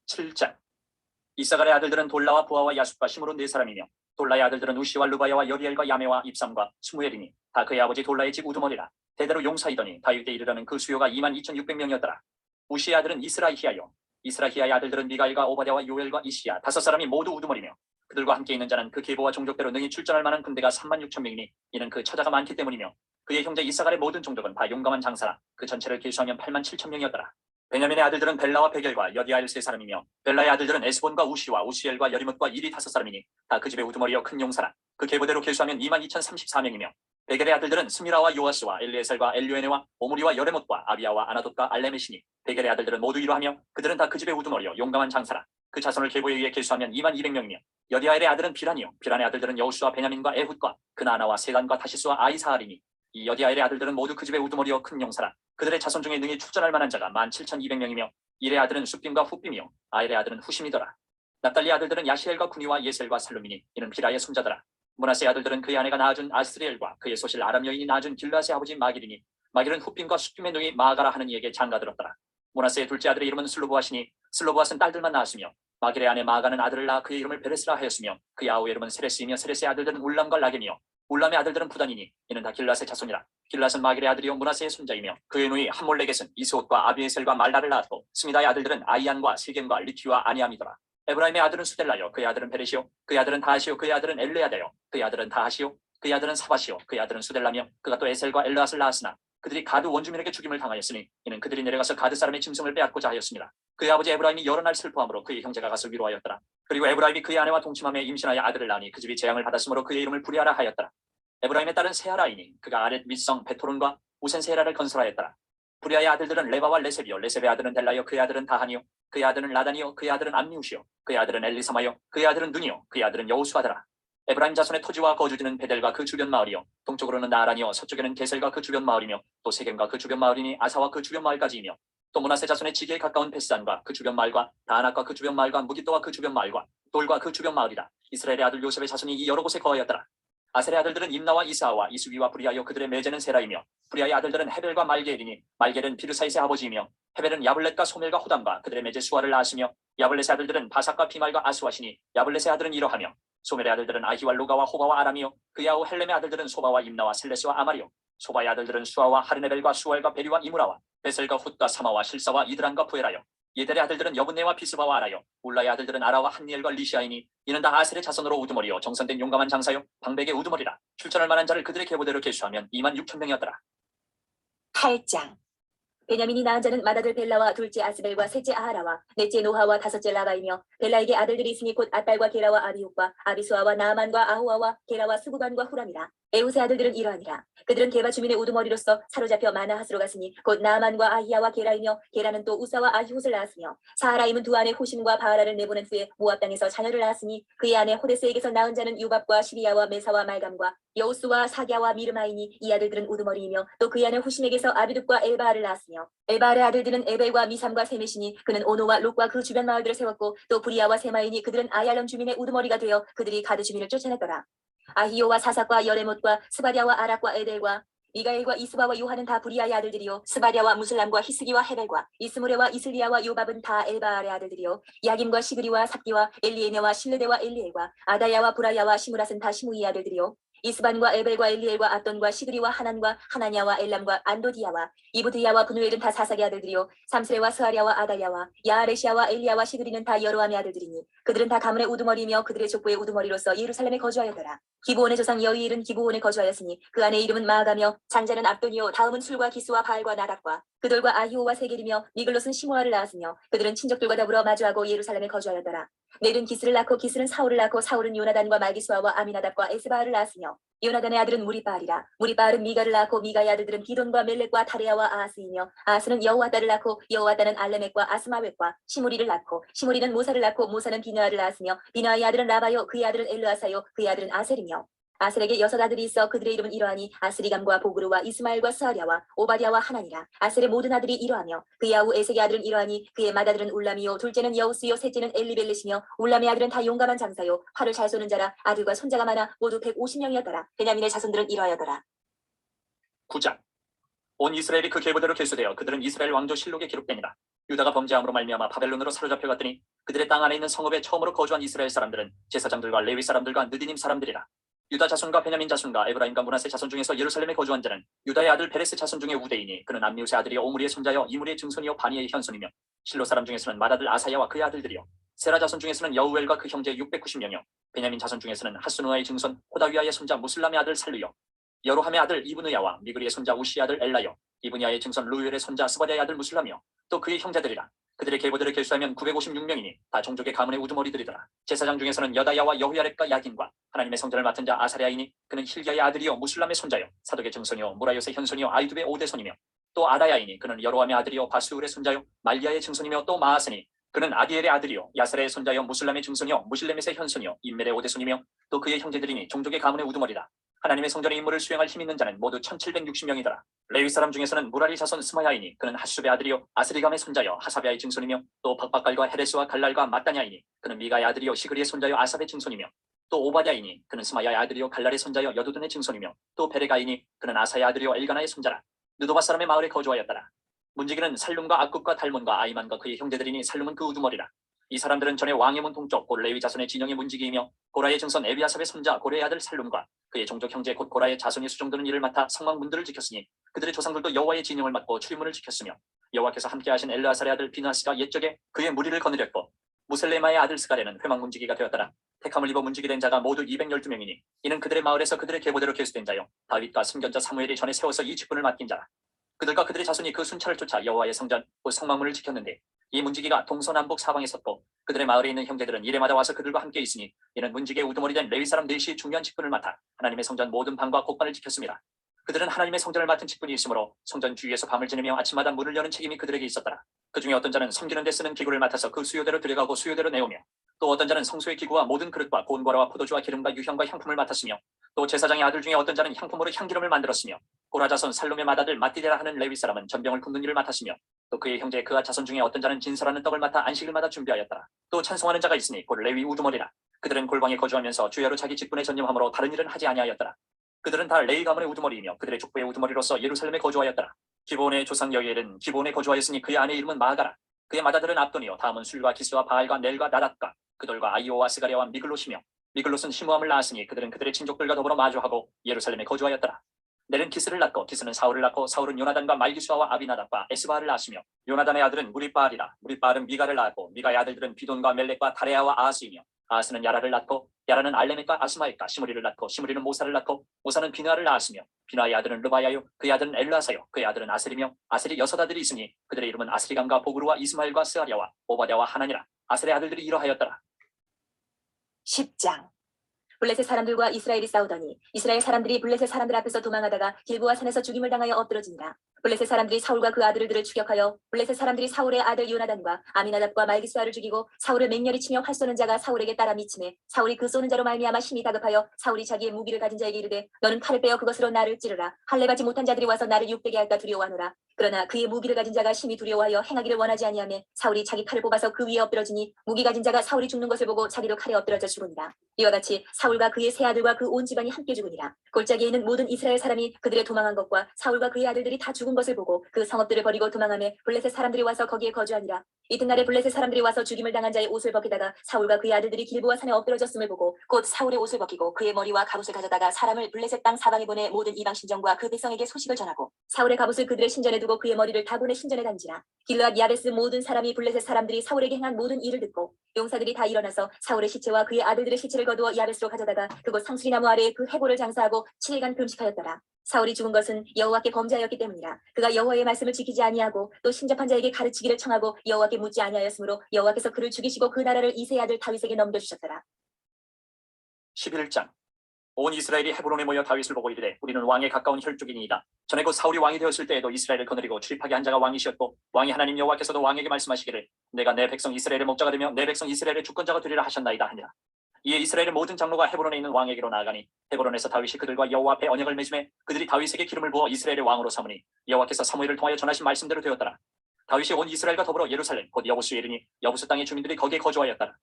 7장. 이사갈의 아들들은 돌라와 부하와 야숫과 시므론 네 사람이며 돌라의 아들들은 우시와 르바야와 여리엘과 야메와 입삼과 스무엘이니 다 그의 아버지 돌라의 집 우두머리라. 대대로 용사이더니 다윗에 이르러는 그 수요가 22,600명이었더라. 우시의 아들은 이스라히야요. 이스라히야의 아들들은 미가엘과 오바댜와 요엘과 이시야 5사람이 모두 우두머리며 그들과 함께 있는 자는 그 계보와 종족대로 능히 출전할 만한 군대가 36,000명이니 이는 그 처자가 많기 때문이며 그의 형제 이사갈의 모든 종족은 다 용감한 장사라. 그 전체를 계수하면 87,000명이었더라. 베냐민의 아들들은 벨라와 베겔과 여디아엘 3사람이며 벨라의 아들들은 에스본과 우시와 우시엘과 여리뭇과 일이 5사람이니 다 그 집의 우두머리여 큰 용사라. 그 계보대로 계수하면 22,034명이며 베겔의 아들들은 스미라와 요아스와 엘리에셀과 엘류에네와 오므리와 여레못과 아비야와 아나돗과 알레메시니 베겔의 아들들은 모두 이러하며 그들은 다 그 집의 우두머리여 용감한 장사라. 그 자손을 계보에 의해 계수하면 22,200명이며 여디아엘의 아들은 비란이요 비란의 아들들은 여우수와 베냐민과 에훗과 그나아나와 세단과 다시스와 아이사알이니 이 여디아엘의 아들들은 모두 그 집의 우두머리여 큰 용사라. 그들의 자손 중에 능히 출전할 만한 자가 17,200명이며 일의 아들은 숫빔과 훗빔이요 아엘의 아들은 후심이더라. 납달리 아들들은 야시엘과 구니와 예셀과 살루미니 이는 비라의 손자더라. 므낫세의 아들들은 그의 아내가 낳아준 아스리엘과 그의 소실 아람 여인이 낳아준 길르앗의 아버지 마길이니 마길은 훗빔과 숫빔의 누이 마아가라 하는 이에게 장가들었더라. 므낫세의 둘째 아들의 이름은 슬로보앗이니 슬로보앗은 딸들만 낳았으며 마길의 아내 마아가는 아들을 낳아 그의 이름을 베레스라 하였으며 그의 아우의 이름은 세레스이며 세레스의 아들들은 울람과 라겜이요 울람의 아들들은 부단이니 이는 다 길앗의 자손이라. 길앗은 마길의 아들이요 므낫세의 손자이며 그의 누이 함몰렉겟은 이스옷과 아비에셀과 말라를 낳았고 스미다의 아들들은 아이안과 세겜과 리키와 아니암이더라. 에브라임의 아들은 수델라요 그의 아들은 베레시요 그의 아들은 다하시요 그의 아들은 엘레아다요 그의 아들은 다하시요 그의 아들은 사바시요 그의 아들은 수델라며 그가 또 에셀과 엘르앗을 낳았으나 그들이 가드 원주민에게 죽임을 당하였으니 이는 그들이 내려가서 가드 사람의 짐승을 빼앗고자 하였습니다. 그의 아버지 에브라임이 여러 날 슬퍼함으로 그의 형제가 가서 위로하였더라. 그리고 에브라임이 그의 아내와 동침함에 임신하여 아들을 낳으니 그 집이 재앙을 받았으므로 그의 이름을 부리아라 하였더라. 에브라임의 딸은 세하라이니 그가 아렛 윗성 베토론과 우센 세라를 건설하였더라. 부리아의 아들들은 레바와 레셉이요 레셉의 아들은 델라요 그의 아들은 다하니요 그의 아들은 라단이요 그의 아들은 암미우시요 그의 아들은 엘리사마요 그의 아들은 눈이요 그의 아들은 여우수아더라. 에브라임 자손의 토지와 거주지는 베델과 그 주변 마을이요 동쪽으로는 나란이요 서쪽에는 게셀과 그 주변 마을이며 또 세겜과 그 주변 마을이니 아사와 그 주변 마을까지이며 또 므낫세 자손의 지기에 가까운 베스단과 그 주변 마을과 다안악과 그 주변 마을과 무기또와 그 주변 마을과 돌과 그 주변 마을이다. 이스라엘의 아들 요셉의 자손이 이 여러 곳에 거하였더라. 아셀의 아들들은 임나와 이스하와 이수기와 브리아요 그들의 매제는 세라이며 브리아의 아들들은 헤벨과 말게엘이니 말게엘은 비르사이스의 아버지이며 헤벨은 야블렛과 소멜과 호담과 그들의 매제 수아를 낳았으며 야블렛의 아들들은 바삭과 비말과 아스와시니 야블렛의 아들은 이러하며 소멜의 아들들은 아히와 루가와 호바와 아람이요 그의 아우 헬렘의 아들들은 소바와 임나와 셀레스와 아마리요 소바의 아들들은 수아와 하르네벨과 수알과 베리와 이무라와 베셀과 훗과 사마와 실사와 이드란과 부에라요 예델의 아들들은 여분네와 비스바와 아라요 울라의 아들들은 아라와 한니엘과 리시아이니 이는 다 아셀의 자손으로 우두머리요 정선된 용감한 장사요 방백의 우두머리라 출전할 만한 자를 그들의 계보대로 계수하면 26,000명이었더라.
8장. 베냐민이 낳은 자는 맏아들 벨라와 둘째 아스벨과 셋째 아하라와 넷째 노하와 다섯째 라바이며 벨라에게 아들들이 있으니 곧 아딸과 게라와 아비옥과 아비수아와 나아만과 아후아와 게라와 스구반과 후람이라. 에훗의 아들들은 이러하니라. 그들은 게바 주민의 우두머리로서 사로잡혀 마나하스로 갔으니 곧 나아만과 아히야와 게라이며 게라는 또 우사와 아히옷을 낳았으며 사하라임은 두 아내 호심과 바하라를 내보낸 후에 모압 땅에서 자녀를 낳았으니 그의 아내 호데스에게서 낳은 자는 유밥과 시비야와 메사와 말감과 여우스와 사갸와 미르마이니 이 아들들은 우두머리이며 또 그의 아내 호심에게서 아비둡과 엘바알을 낳았으며 엘바알의 아들들은 에벨과 미삼과 세메시니 그는 오노와 롯과 그 주변 마을들을 세웠고 또 브리아와 세마이니 그들은 아얄론 주민의 우두머리가 되어 그들이 가드 주민을 쫓아냈더라. 아히요와 사삭과 여레못과 스바랴와 아락과 에델과 미가엘과 이스바와 요한은 다 브리아의 아들들이요 스바랴와 무슬람과 히스기와 헤벨과 이스무레와 이슬리아와 요밥은 다 엘바알의 아들들이요 야김과 시그리와 삽기와 엘리에네와 실르데와 엘리엘과 아다야와 브라야와 시무랏은 다 시무이의 아들들이요 이스반과 에벨과 엘리엘과 아돈과 시그리와 하난과 하나냐와 엘람과 안도디야와 이브드야와 분우엘은 다 사삭의 아들들이요 삼스레와 스아랴와 아다야와 야아레시아와 엘리야와 시그리는 다 여로함의 아들들이니 그들은 다 가문의 우두머리이며 그들의 족보의 우두머리로서 예루살렘에 거주하였더라. 기브온의 조상 여이일은 기브온에 거주하였으니 그 아내 이름은 마아가며 장자는 압돈이요 다음은 술과 기스와 바알과 나답과 그들과 아히오와 세겔이며 미글롯은 시므아를 낳았으며 그들은 친족들과 더불어 마주하고 예루살렘에 거주하였더라. 넬은 기스를 낳고 기스는 사울을 낳고 사울은 요나단과 말기수아와 아미나답과 에스바알을 낳았으며 요나단의 아들은 무리바알이라. 무리바알은 미가를 낳고 미가의 아들들은 기돈과 멜렉과 다레아와 아하스이며 아하스는 여호와다를 낳고 여호와다는 알레멕과 아스마웻과 시무리를 낳고 시무리는 모사를 낳고 모사는 비느아를 낳았으며 비느아의 아들은 라바요 그의 아들은 엘르아사요 그의 아들은 아셀이며 아셀에게 6 아들이 있어 그들의 이름은 이러하니 아스리감과 보그루와 이스마엘과 스아랴와 오바댜와 하나니라. 아셀의 모든 아들이 이러하며 그의 아우 에색의 아들은 이러하니 그의 맏아들은 울람이요 둘째는 여우스요 셋째는 엘리벨렛이며 울람의 아들은 다 용감한 장사요 활을 잘 쏘는 자라. 아들과 손자가 많아 모두 150명이었더라. 베냐민의 자손들은 이러하여더라.
9장. 온 이스라엘이 그 계보대로 계수되어 그들은 이스라엘 왕조 실록에 기록되니라. 유다가 범죄함으로 말미암아 바벨론으로 사로잡혀 갔더니 그들의 땅 안에 있는 성읍에 처음으로 거주한 이스라엘 사람들은 제사장들과 레위 사람들과 느디님 사람들이라. 유다 자손과 베냐민 자손과 에브라임과 므낫세 자손 중에서 예루살렘에 거주한 자는 유다의 아들 베레스 자손 중에 우대이니 그는 암미우스의 아들이요 오므리의 손자여 이므리의 증손이요 바니의 현손이며 실로 사람 중에서는 맏아들 아사야와 그의 아들들이요 세라 자손 중에서는 여우엘과 그 형제 690명이요 베냐민 자손 중에서는 하스누아의 증손 호다위아의 손자 무슬람의 아들 살루요 여로함의 아들 이브느야와 미그리의 손자 우시의 아들 엘라요 이브냐의 증손 루엘의 손자 스바랴의 아들 무슬람이요 또 그의 형제들이라. 그들의 계보들을 계수하면 956명이니 다 종족의 가문의 우두머리들이더라. 제사장 중에서는 여다야와 여후야렙과 야긴과 하나님의 성전을 맡은 자 아사랴이니 그는 힐기야의 아들이요 무슬람의 손자요 사독의 증손이요 무라요스의 현손이요 아이두의 오대손이며 또 아다야이니 그는 여로함의 아들이요 바스울의 손자요 말리아의 증손이며 또 마아스니 그는 아디엘의 아들이요 야스라의 손자요 무슬람의 증손이요 무실레멧의 현손이요 인멜의 오대손이며 또 그의 형제들이니 종족의 가문의 우두머리라. 하나님의 성전의 임무를 수행할 힘 있는 자는 모두 1760명이더라. 레위 사람 중에서는 무라리 자손 스마야이니 그는 하수베 아들이요 아스리감의 손자요 하사베아의 증손이며 또 박박갈과 헤레스와 갈랄과 마따냐이니 그는 미가의 아들이요 시그리의 손자요 아삽의 증손이며 또 오바댜이니 그는 스마야의 아들이요 갈랄의 손자요 여두둔의 증손이며 또 베레가이니 그는 아사의 아들이요 엘가나의 손자라. 느도바 사람의 마을에 거주하였더라. 문지기는 살룸과 악굽과 달몬과 아이만과 그의 형제들이니 살룸은 그 우두머리라. 이 사람들은 전에 왕의 문 동쪽 곧 레위 자손의 진영의 문지기이며 고라의 증손 에비아삽의 손자 고레의 아들 살룸과 그의 종족 형제 곧 고라의 자손이 수종드는 일을 맡아 성막문들을 지켰으니 그들의 조상들도 여호와의 진영을 맡고 출입문을 지켰으며 여호와께서 함께하신 엘르아살의 아들 비나스가 옛적에 그의 무리를 거느렸고 무셀레마의 아들 스가랴는 회막 문지기가 되었더라. 택함을 입어 문지기 된 자가 모두 212명이니 이는 그들의 마을에서 그들의 계보대로 계수된 자요 다윗과 선견자 사무엘이 전에 세워서 이 직분을 맡긴 자라. 그들과 그들의 자손이 그 순찰을 쫓아 여호와의 성전 곧 성막문을 지켰는데 이 문지기가 동서남북 사방에 섰고 그들의 마을에 있는 형제들은 이래마다 와서 그들과 함께 있으니 이는 문지기의 우두머리 된 레위 사람 넷이 중요한 직분을 맡아 하나님의 성전 모든 방과 곳간을 지켰습니다. 그들은 하나님의 성전을 맡은 직분이 있으므로 성전 주위에서 밤을 지내며 아침마다 문을 여는 책임이 그들에게 있었더라. 그 중에 어떤 자는 섬기는 데 쓰는 기구를 맡아서 그 수요대로 들여가고 수요대로 내오며 또 어떤 자는 성소의 기구와 모든 그릇과 고운과라와 포도주와 기름과 유향과 향품을 맡았으며 또 제사장의 아들 중에 어떤 자는 향품으로 향기름을 만들었으며 고라 자손 살룸의 맏아들 마띠데라 하는 레위 사람은 전병을 굽는 일을 맡았으며 또 그의 형제 그아 자손 중에 어떤 자는 진설하는 떡을 맡아 안식일마다 준비하였더라. 또 찬송하는 자가 있으니 곧 레위 우두머리라. 그들은 골방에 거주하면서 주야로 자기 직분에 전념함으로 다른 일은 하지 아니하였더라. 그들은 다 레위 가문의 우두머리이며 그들의 족보의 우두머리로서 예루살렘에 거주하였더라. 기브온의 조상 여기엘은 기브온에 거주하였으니 그의 아내 이름은 마아가라. 그의 맏아들은 압돈이요 다음은 술과 기스와 바알과 넬과 나닷과 그돌과 아이오와 스가랴와 미글롯이며 미글롯은 시므함을 낳았으니 그들은 그들의 친족들과 더불어 마주하고 예루살렘에 거주하였더라. 넬은 기스를 낳고 기스는 사울을 낳고 사울은 요나단과 말기수아와 아비나답과 에스바를 낳았으며 요나단의 아들은 무리바알이라. 무리바알은 미가를 낳았고 미가의 아들들은 비돈과 멜렉과 다레아와 아하스이며 아하스는 야라를 낳고 야라는 알레멕과 아스마엑과 시므리를 낳고 시므리는 모사를 낳고 모사는 비느아를 낳았으며 비느아의 아들은 르바야요 그의 아들은 엘라사요 그의 아들은 아셀이며 아셀이 6 아들이 있으니 그들의 이름은 아스리감과 보그루와 이스마엘과 스아랴와 오바댜와 하나니라. 아셀의 아들들이 이러하였더라.
10장. 블레셋 사람들과 이스라엘이 싸우더니 이스라엘 사람들이 블레셋 사람들 앞에서 도망하다가 길보아 산에서 죽임을 당하여 엎드러진다. 블레셋 사람들이 사울과 그 아들들을 추격하여 블레셋 사람들이 사울의 아들 요나단과 아미나답과 말기수아를 죽이고 사울을 맹렬히 치며 활 쏘는 자가 사울에게 따라 미치매 사울이 그 쏘는 자로 말미암아 힘이 다급하여 사울이 자기의 무기를 가진 자에게 이르되 너는 칼을 빼어 그것으로 나를 찌르라. 할례 받지 못한 자들이 와서 나를 육되게 할까 두려워하노라. 그러나 그의 무기를 가진 자가 심히 두려워하여 행하기를 원하지 아니하매 사울이 자기 칼을 뽑아서 그 위에 엎드러지니 무기 가진 자가 사울이 죽는 것을 보고 자기도 칼에 엎드러져 죽으니라. 이와 같이 사울과 그의 세 아들과 그 온 집안이 함께 죽으니라. 골짜기에 있는 모든 이스라엘 사람이 그들의 도망한 것과 사울과 그의 아들들이 다 죽은 것을 보고 그 성읍들을 버리고 도망하며 블레셋 사람들이 와서 거기에 거주하니라. 이튿날에 블레셋 사람들이 와서 죽임을 당한 자의 옷을 벗기다가 사울과 그의 아들들이 길보아 산에 엎드러졌음을 보고 곧 사울의 옷을 벗기고 그의 머리와 갑옷을 가져다가 사람을 블레셋 땅 사방에 보내 모든 이방 신정과 그 백성에게 소식을 전하고 사울의 갑옷을 그들의 신전에 두고 그의 머리를 다본의 신전에 단지라. 길르앗 야베스 모든 사람이 블레셋 사람들이 사울에게 행한 모든 일을 듣고 용사들이 다 일어나서 사울의 시체와 그의 아들들의 시체를 거두어 야베스로 가져다가 그곳 상수리나무 아래에 그 해골을 장사하고 7일간 금식하였더라. 사울이 죽은 것은 여호와께 범죄하였기 때문이라. 그가 여호와의 말씀을 지키지 아니하고 또 신접한 자에게 가르치기를 청하고 여호와께 묻지 아니하였으므로 여호와께서 그를 죽이시고 그 나라를 이새의 아들 다윗에게 넘겨주셨더라.
11장. 온 이스라엘이 헤브론에 모여 다윗을 보고 이르되 우리는 왕에 가까운 혈족이니이다. 전에 곧 사울이 왕이 되었을 때에도 이스라엘을 거느리고 출입하게 한 자가 왕이시었고 왕이 하나님 여호와께서도 왕에게 말씀하시기를 내가 내 백성 이스라엘의 목자가 되며 내 백성 이스라엘의 주권자가 되리라 하셨나이다 하니라. 이에 이스라엘의 모든 장로가 헤브론에 있는 왕에게로 나아가니 헤브론에서 다윗이 그들과 여호와 앞에 언약을 맺음에 그들이 다윗에게 기름을 부어 이스라엘의 왕으로 삼으니 여호와께서 사무엘을 통하여 전하신 말씀대로 되었더라. 다윗이 온 이스라엘과 더불어 예루살렘 곧 여부수에 이르니 여부수 땅의 주민들이 거기에 거주하였더라.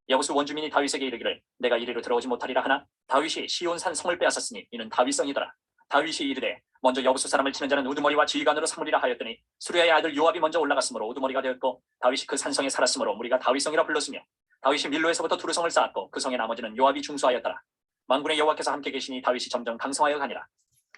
여부수 원주민이 다윗에게 이르기를 내가 이리로 들어오지 못하리라 하나 다윗이 시온산 성을 빼앗았으니 이는 다윗성이더라. 다윗이 이르되 먼저 여부수 사람을 치는 자는 우두머리와 지휘관으로 삼으리라 하였더니 수리아의 아들 요압이 먼저 올라갔으므로 우두머리가 되었고 다윗이 그 산성에 살았으므로 무리가 다윗성이라 불렀으며 다윗이 밀로에서부터 두루성을 쌓았고 그 성의 나머지는 요압이 중수하였더라. 만군의 여호와께서 함께 계시니 다윗이 점점 강성하여 가니라.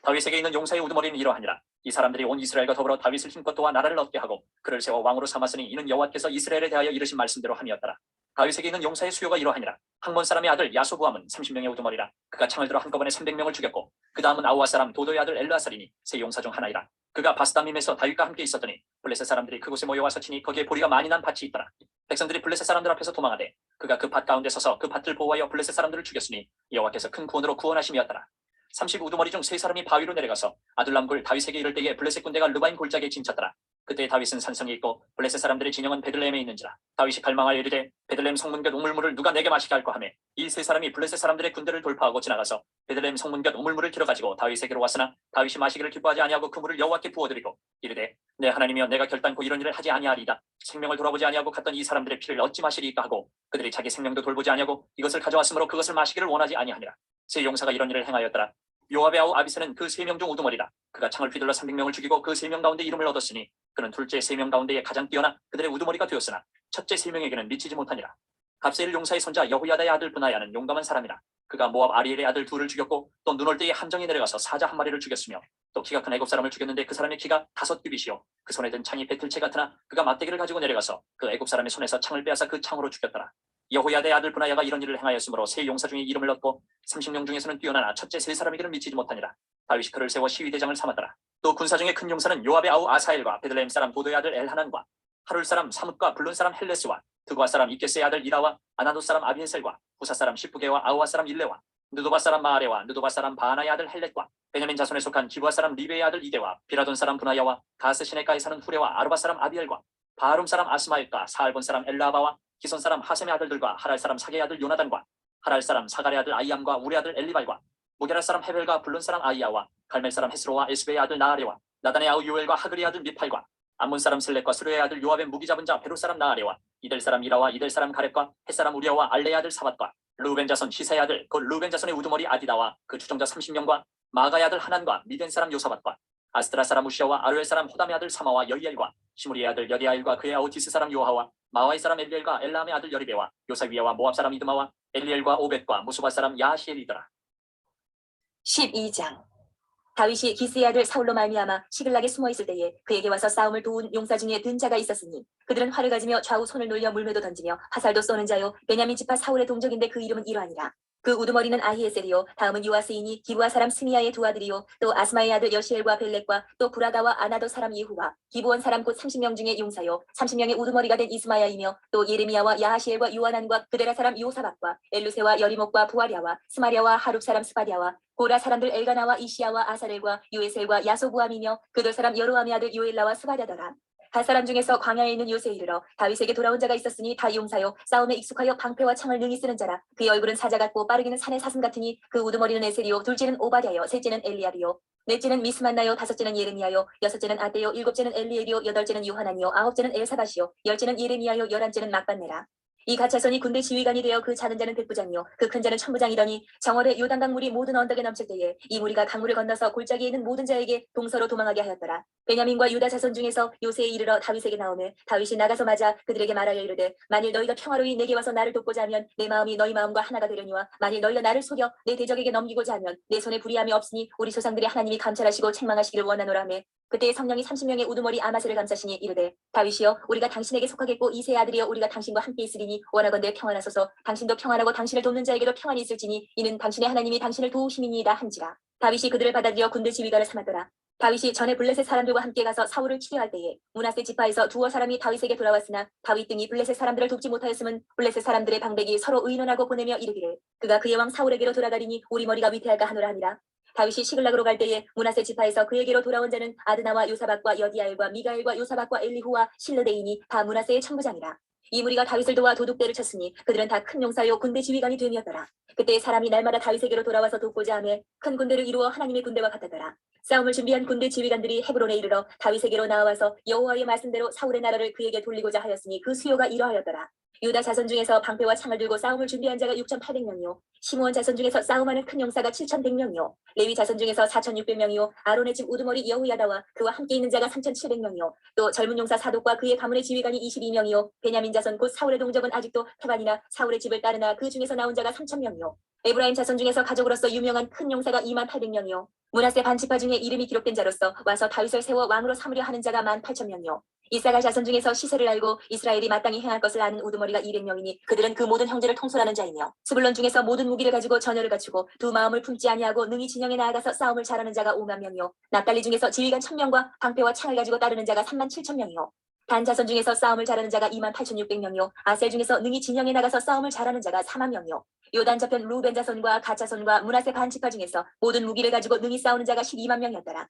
다윗에게 있는 용사의 우두머리는 이러하니라. 이 사람들이 온 이스라엘과 더불어 다윗을 힘껏 도와 나라를 얻게 하고 그를 세워 왕으로 삼았으니 이는 여호와께서 이스라엘에 대하여 이르신 말씀대로 함이었더라. 다윗에게 있는 용사의 수요가 이러하니라. 항몬 사람의 아들 야소부함은 30명의 우두머리라. 그가 창을 들어 한꺼번에 300명을 죽였고 그 다음은 아우아 사람 도도의 아들 엘르아살이니 세 용사 중 하나이라. 그가 바스다밈에서 다윗과 함께 있었더니 블레셋 사람들이 그곳에 모여와서 치니 거기에 보리가 많이 난 밭이 있더라. 백성들이 블레셋 사람들 앞에서 도망하되 그가 그 밭 가운데 서서 그 밭을 보호하여 블레셋 사람들을 죽였으니 여호와께서 큰 구원으로 구원하심이었더라. 30 우두머리 중 세 사람이 바위로 내려가서 아둘람 굴 다윗에게 이를 때에 블레셋 군대가 르바임 골짜기에 진쳤더라. 그때 다윗은 산성에 있고 블레셋 사람들의 진영은 베들레헴에 있는지라. 다윗이 갈망하여 이르되 베들레헴 성문곁 우물물을 누가 내게 마시게 할까 하매 이 세 사람이 블레셋 사람들의 군대를 돌파하고 지나가서 베들레헴 성문곁 우물물을 들어가지고 다윗에게로 왔으나 다윗이 마시기를 기뻐하지 아니하고 그 물을 여호와께 부어드리고 이르되 내 하나님이여 내가 결단코 이런 일을 하지 아니하리이다. 생명을 돌아보지 아니하고 갔던 이 사람들의 피를 어찌 마시리이까 하고 그들이 자기 생명도 돌보지 아니하고 이것을 가져왔으므로 그것을 마시기를 원하지 아니하니라. 세 용사가 이런 일을 행하였더라. 요압의 아우 아비새는 그 3명 중 우두머리라. 그가 창을 휘둘러 300명을 죽이고 그 3명 가운데 이름을 얻었으니 그는 둘째 3명 가운데에 가장 뛰어나 그들의 우두머리가 되었으나 첫째 3명에게는 미치지 못하니라. 갑세일 용사의 손자 여호야다의 아들 브나야는 용감한 사람이라. 그가 모압 아리엘의 아들 둘을 죽였고 또 눈 올 때에 함정에 내려가서 사자 한 마리를 죽였으며 또 키가 큰 애굽 사람을 죽였는데 그 사람의 키가 5규빗이요 그 손에 든 창이 배틀채 같으나 그가 맞대기를 가지고 내려가서 그 애굽 사람의 손에서 창을 빼앗아 그 창으로 죽였더라. 여호야다의 아들 브나야가 이런 일을 행하였으므로 세 용사 중에 이름을 얻고 30명 중에서는 뛰어나나 첫째 세 사람에게는 미치지 못하니라. 다윗이 그를 세워 시위대장을 삼았더라. 또 군사 중에 큰 용사는 요압의 아우 아사엘과 베들레헴 사람 도도의 아들 엘하난과 하룰 사람 사뭇과 블론 사람 헬레스와 드고아 사람 이케스의 아들 이라와 아나도 사람 아비에셀과 후사 사람 시프게와 아우아 사람 일레와 느도바 사람 마아레와 느도바 사람 바하나의 아들 헬렛과 베냐민 자손에 속한 기부아 사람 리베의 아들 이데와 비라돈 사람 분하야와 가스 시내가에 사는 후레와 아르바 사람 아비엘과 바하룸 사람 아스마엘과 사알본 사람 엘라바와 기손 사람 하셈의 아들들과 하랄 사람 사게의 아들 요나단과 하랄 사람 사갈의 아들 아이암과 우리 아들 엘리발과 무게랄 사람 헤벨과 블론 사람 아이야와 갈멜 사람 헤스로와 에스베의 아들 나아레와 나단의 아우 요엘과 하그리의 아들 미팔과 암몬 사람 슬렉과 스루의 아들 요압의 무기 잡은 자 베로 사람 나아레와 이델 사람 이라와 이델 사람 가렙과 헷 사람 우리아와 알레의 아들 사밧과 루벤 자손 시사의 아들 곧 루벤 자손의 우두머리 아디다와 그 추종자 30명과 마가의 아들 하난과 미덴 사람 요사밧과 아스트라 사람 우시아와 아르엘 사람 호담의 아들 사마와 여이엘과 시므리의 아들 여디아엘과 그의 아우티스 사람 요하와 마와의 사람 엘리엘과 엘람의 아들 여리베와 요사위아와 모압 사람 이드마와 엘리엘과 오벳과 무수바 사람 야하시엘이더라.
12장. 다윗이 기스의 아들 사울로 말미암아 시글락에 숨어 있을 때에 그에게 와서 싸움을 도운 용사 중에 든 자가 있었으니 그들은 활을 가지며 좌우 손을 놀려 물매도 던지며 화살도 쏘는 자요 베냐민 지파 사울의 동족인데 그 이름은 이러하니라. 그 우두머리는 아히에셀이요 다음은 요아스이니 기브아 사람 스미야의 두 아들이요 또 아스마의 아들 여시엘과 벨렉과 또 브라다와 아나도 사람 예후와 기브온 사람 곧 30명 중에 용사요 30명의 우두머리가 된 이스마야이며 또 예레미야와 야하시엘과 요하난과 그데라 사람 요사박과 엘루세와 여리목과 부아랴와 스마랴와 하룹 사람 스바랴와 고라 사람들 엘가나와 이시야와 아사렐과 요에셀과 야소부암이며 그들 사람 여로함의 아들 요엘라와 스바랴더라. 한 사람 중에서 광야에 있는 요새에 이르러 다윗에게 돌아온 자가 있었으니 다 용사요 싸움에 익숙하여 방패와 창을 능히 쓰는 자라. 그의 얼굴은 사자 같고 빠르기는 산의 사슴 같으니 그 우두머리는 에셀이요 둘째는 오바댜요 셋째는 엘리압이요 넷째는 미스만나요 다섯째는 예레미야요 여섯째는 아떼요 일곱째는 엘리엘이요 여덟째는 요하나니요 아홉째는 엘사바시요 열째는 예레미야요 열한째는 막반네라. 이 가차손이 군대 지휘관이 되어 그 작은 자는 백부장이요 그 큰 자는 천부장이더니 정월에 요단강 물이 모든 언덕에 넘칠 때에 이 무리가 강물을 건너서 골짜기에 있는 모든 자에게 동서로 도망하게 하였더라. 베냐민과 유다 자손 중에서 요새에 이르러 다윗에게 나오매 다윗이 나가서 맞아 그들에게 말하여 이르되 만일 너희가 평화로이 내게 와서 나를 돕고자 하면 내 마음이 너희 마음과 하나가 되려니와 만일 너희가 나를 속여 내 대적에게 넘기고자 하면 내 손에 불의함이 없으니 우리 조상들의 하나님이 감찰하시고 책망하시기를 원하노라 하매 그때 성령이 30명의 우두머리 아마스를 감싸시니 이르되 다윗이여 우리가 당신에게 속하겠고 이새의 아들이여 우리가 당신과 함께 있으리니 원하건대 평안하소서 당신도 평안하고 당신을 돕는 자에게도 평안이 있을지니 이는 당신의 하나님이 당신을 도우심이니이다 한지라. 다윗이 그들을 받아들여 군대 지휘관을 삼았더라. 다윗이 전에 블레셋 사람들과 함께 가서 사울을 치료할 때에 므낫세 지파에서 두어 사람이 다윗에게 돌아왔으나 다윗 등이 블레셋 사람들을 돕지 못하였음은 블레셋 사람들의 방백이 서로 의논하고 보내며 이르기를 그가 그의 왕 사울에게로 돌아가리니 우리 머리가 위태할까 하노라 하니라. 다윗이 시글락으로 갈 때에 므낫세 지파에서 그에게로 돌아온 자는 아드나와 요사박과 여디아엘과 미가엘과 요사박과 엘리후와 실르데이니 다 므낫세의 천부장이라. 이 무리가 다윗을 도와 도둑대를 쳤으니 그들은 다 큰 용사요 군대 지휘관이 됨이었더라. 그때 사람이 날마다 다윗에게로 돌아와서 돕고자 하며 큰 군대를 이루어 하나님의 군대와 같았더라. 싸움을 준비한 군대 지휘관들이 헤브론에 이르러 다윗에게로 나와서 여호와의 말씀대로 사울의 나라를 그에게 돌리고자 하였으니 그 수요가 이러하였더라. 유다 자손 중에서 방패와 창을 들고 싸움을 준비한 자가 6,800명이요 시므온 자손 중에서 싸움하는 큰 용사가 7,100명이요 레위 자손 중에서 4,600명이요 아론의 집 우두머리 여호야다와 그와 함께 있는 자가 3,700명이요 또 젊은 용사 사독과 그의 가문의 지휘관이 22명이요 베냐민 자손 곧 사울의 동족은 아직도 태반이나 사울의 집을 따르나 그 중에서 나온 자가 3,000명이요 에브라임 자손 중에서 가족으로서 유명한 큰 용사가 28,000명이요 므낫세 반지파 중에 이름이 기록된 자로서 와서 다윗을 세워 왕으로 삼으려 하는 자가 18,000명이요 이사갈 자손 중에서 시세를 알고 이스라엘이 마땅히 행할 것을 아는 우두머리가 200명이니 그들은 그 모든 형제를 통솔하는 자이며 스불론 중에서 모든 무기를 가지고 전열을 갖추고 두 마음을 품지 아니하고 능히 진영에 나아가서 싸움을 잘하는 자가 50,000명이요 납달리 중에서 지휘관 1,000명과 방패와 창을 가지고 따르는 자가 37,000명이요 단 자손 중에서 싸움을 잘하는 자가 28,600명이요 아셀 중에서 능히 진영에 나가서 싸움을 잘하는 자가 40,000명이요 요단 저편 루벤 자손과 갓 자손과 므낫세 반지파 중에서 모든 무기를 가지고 능히 싸우는 자가 120,000명이었더라.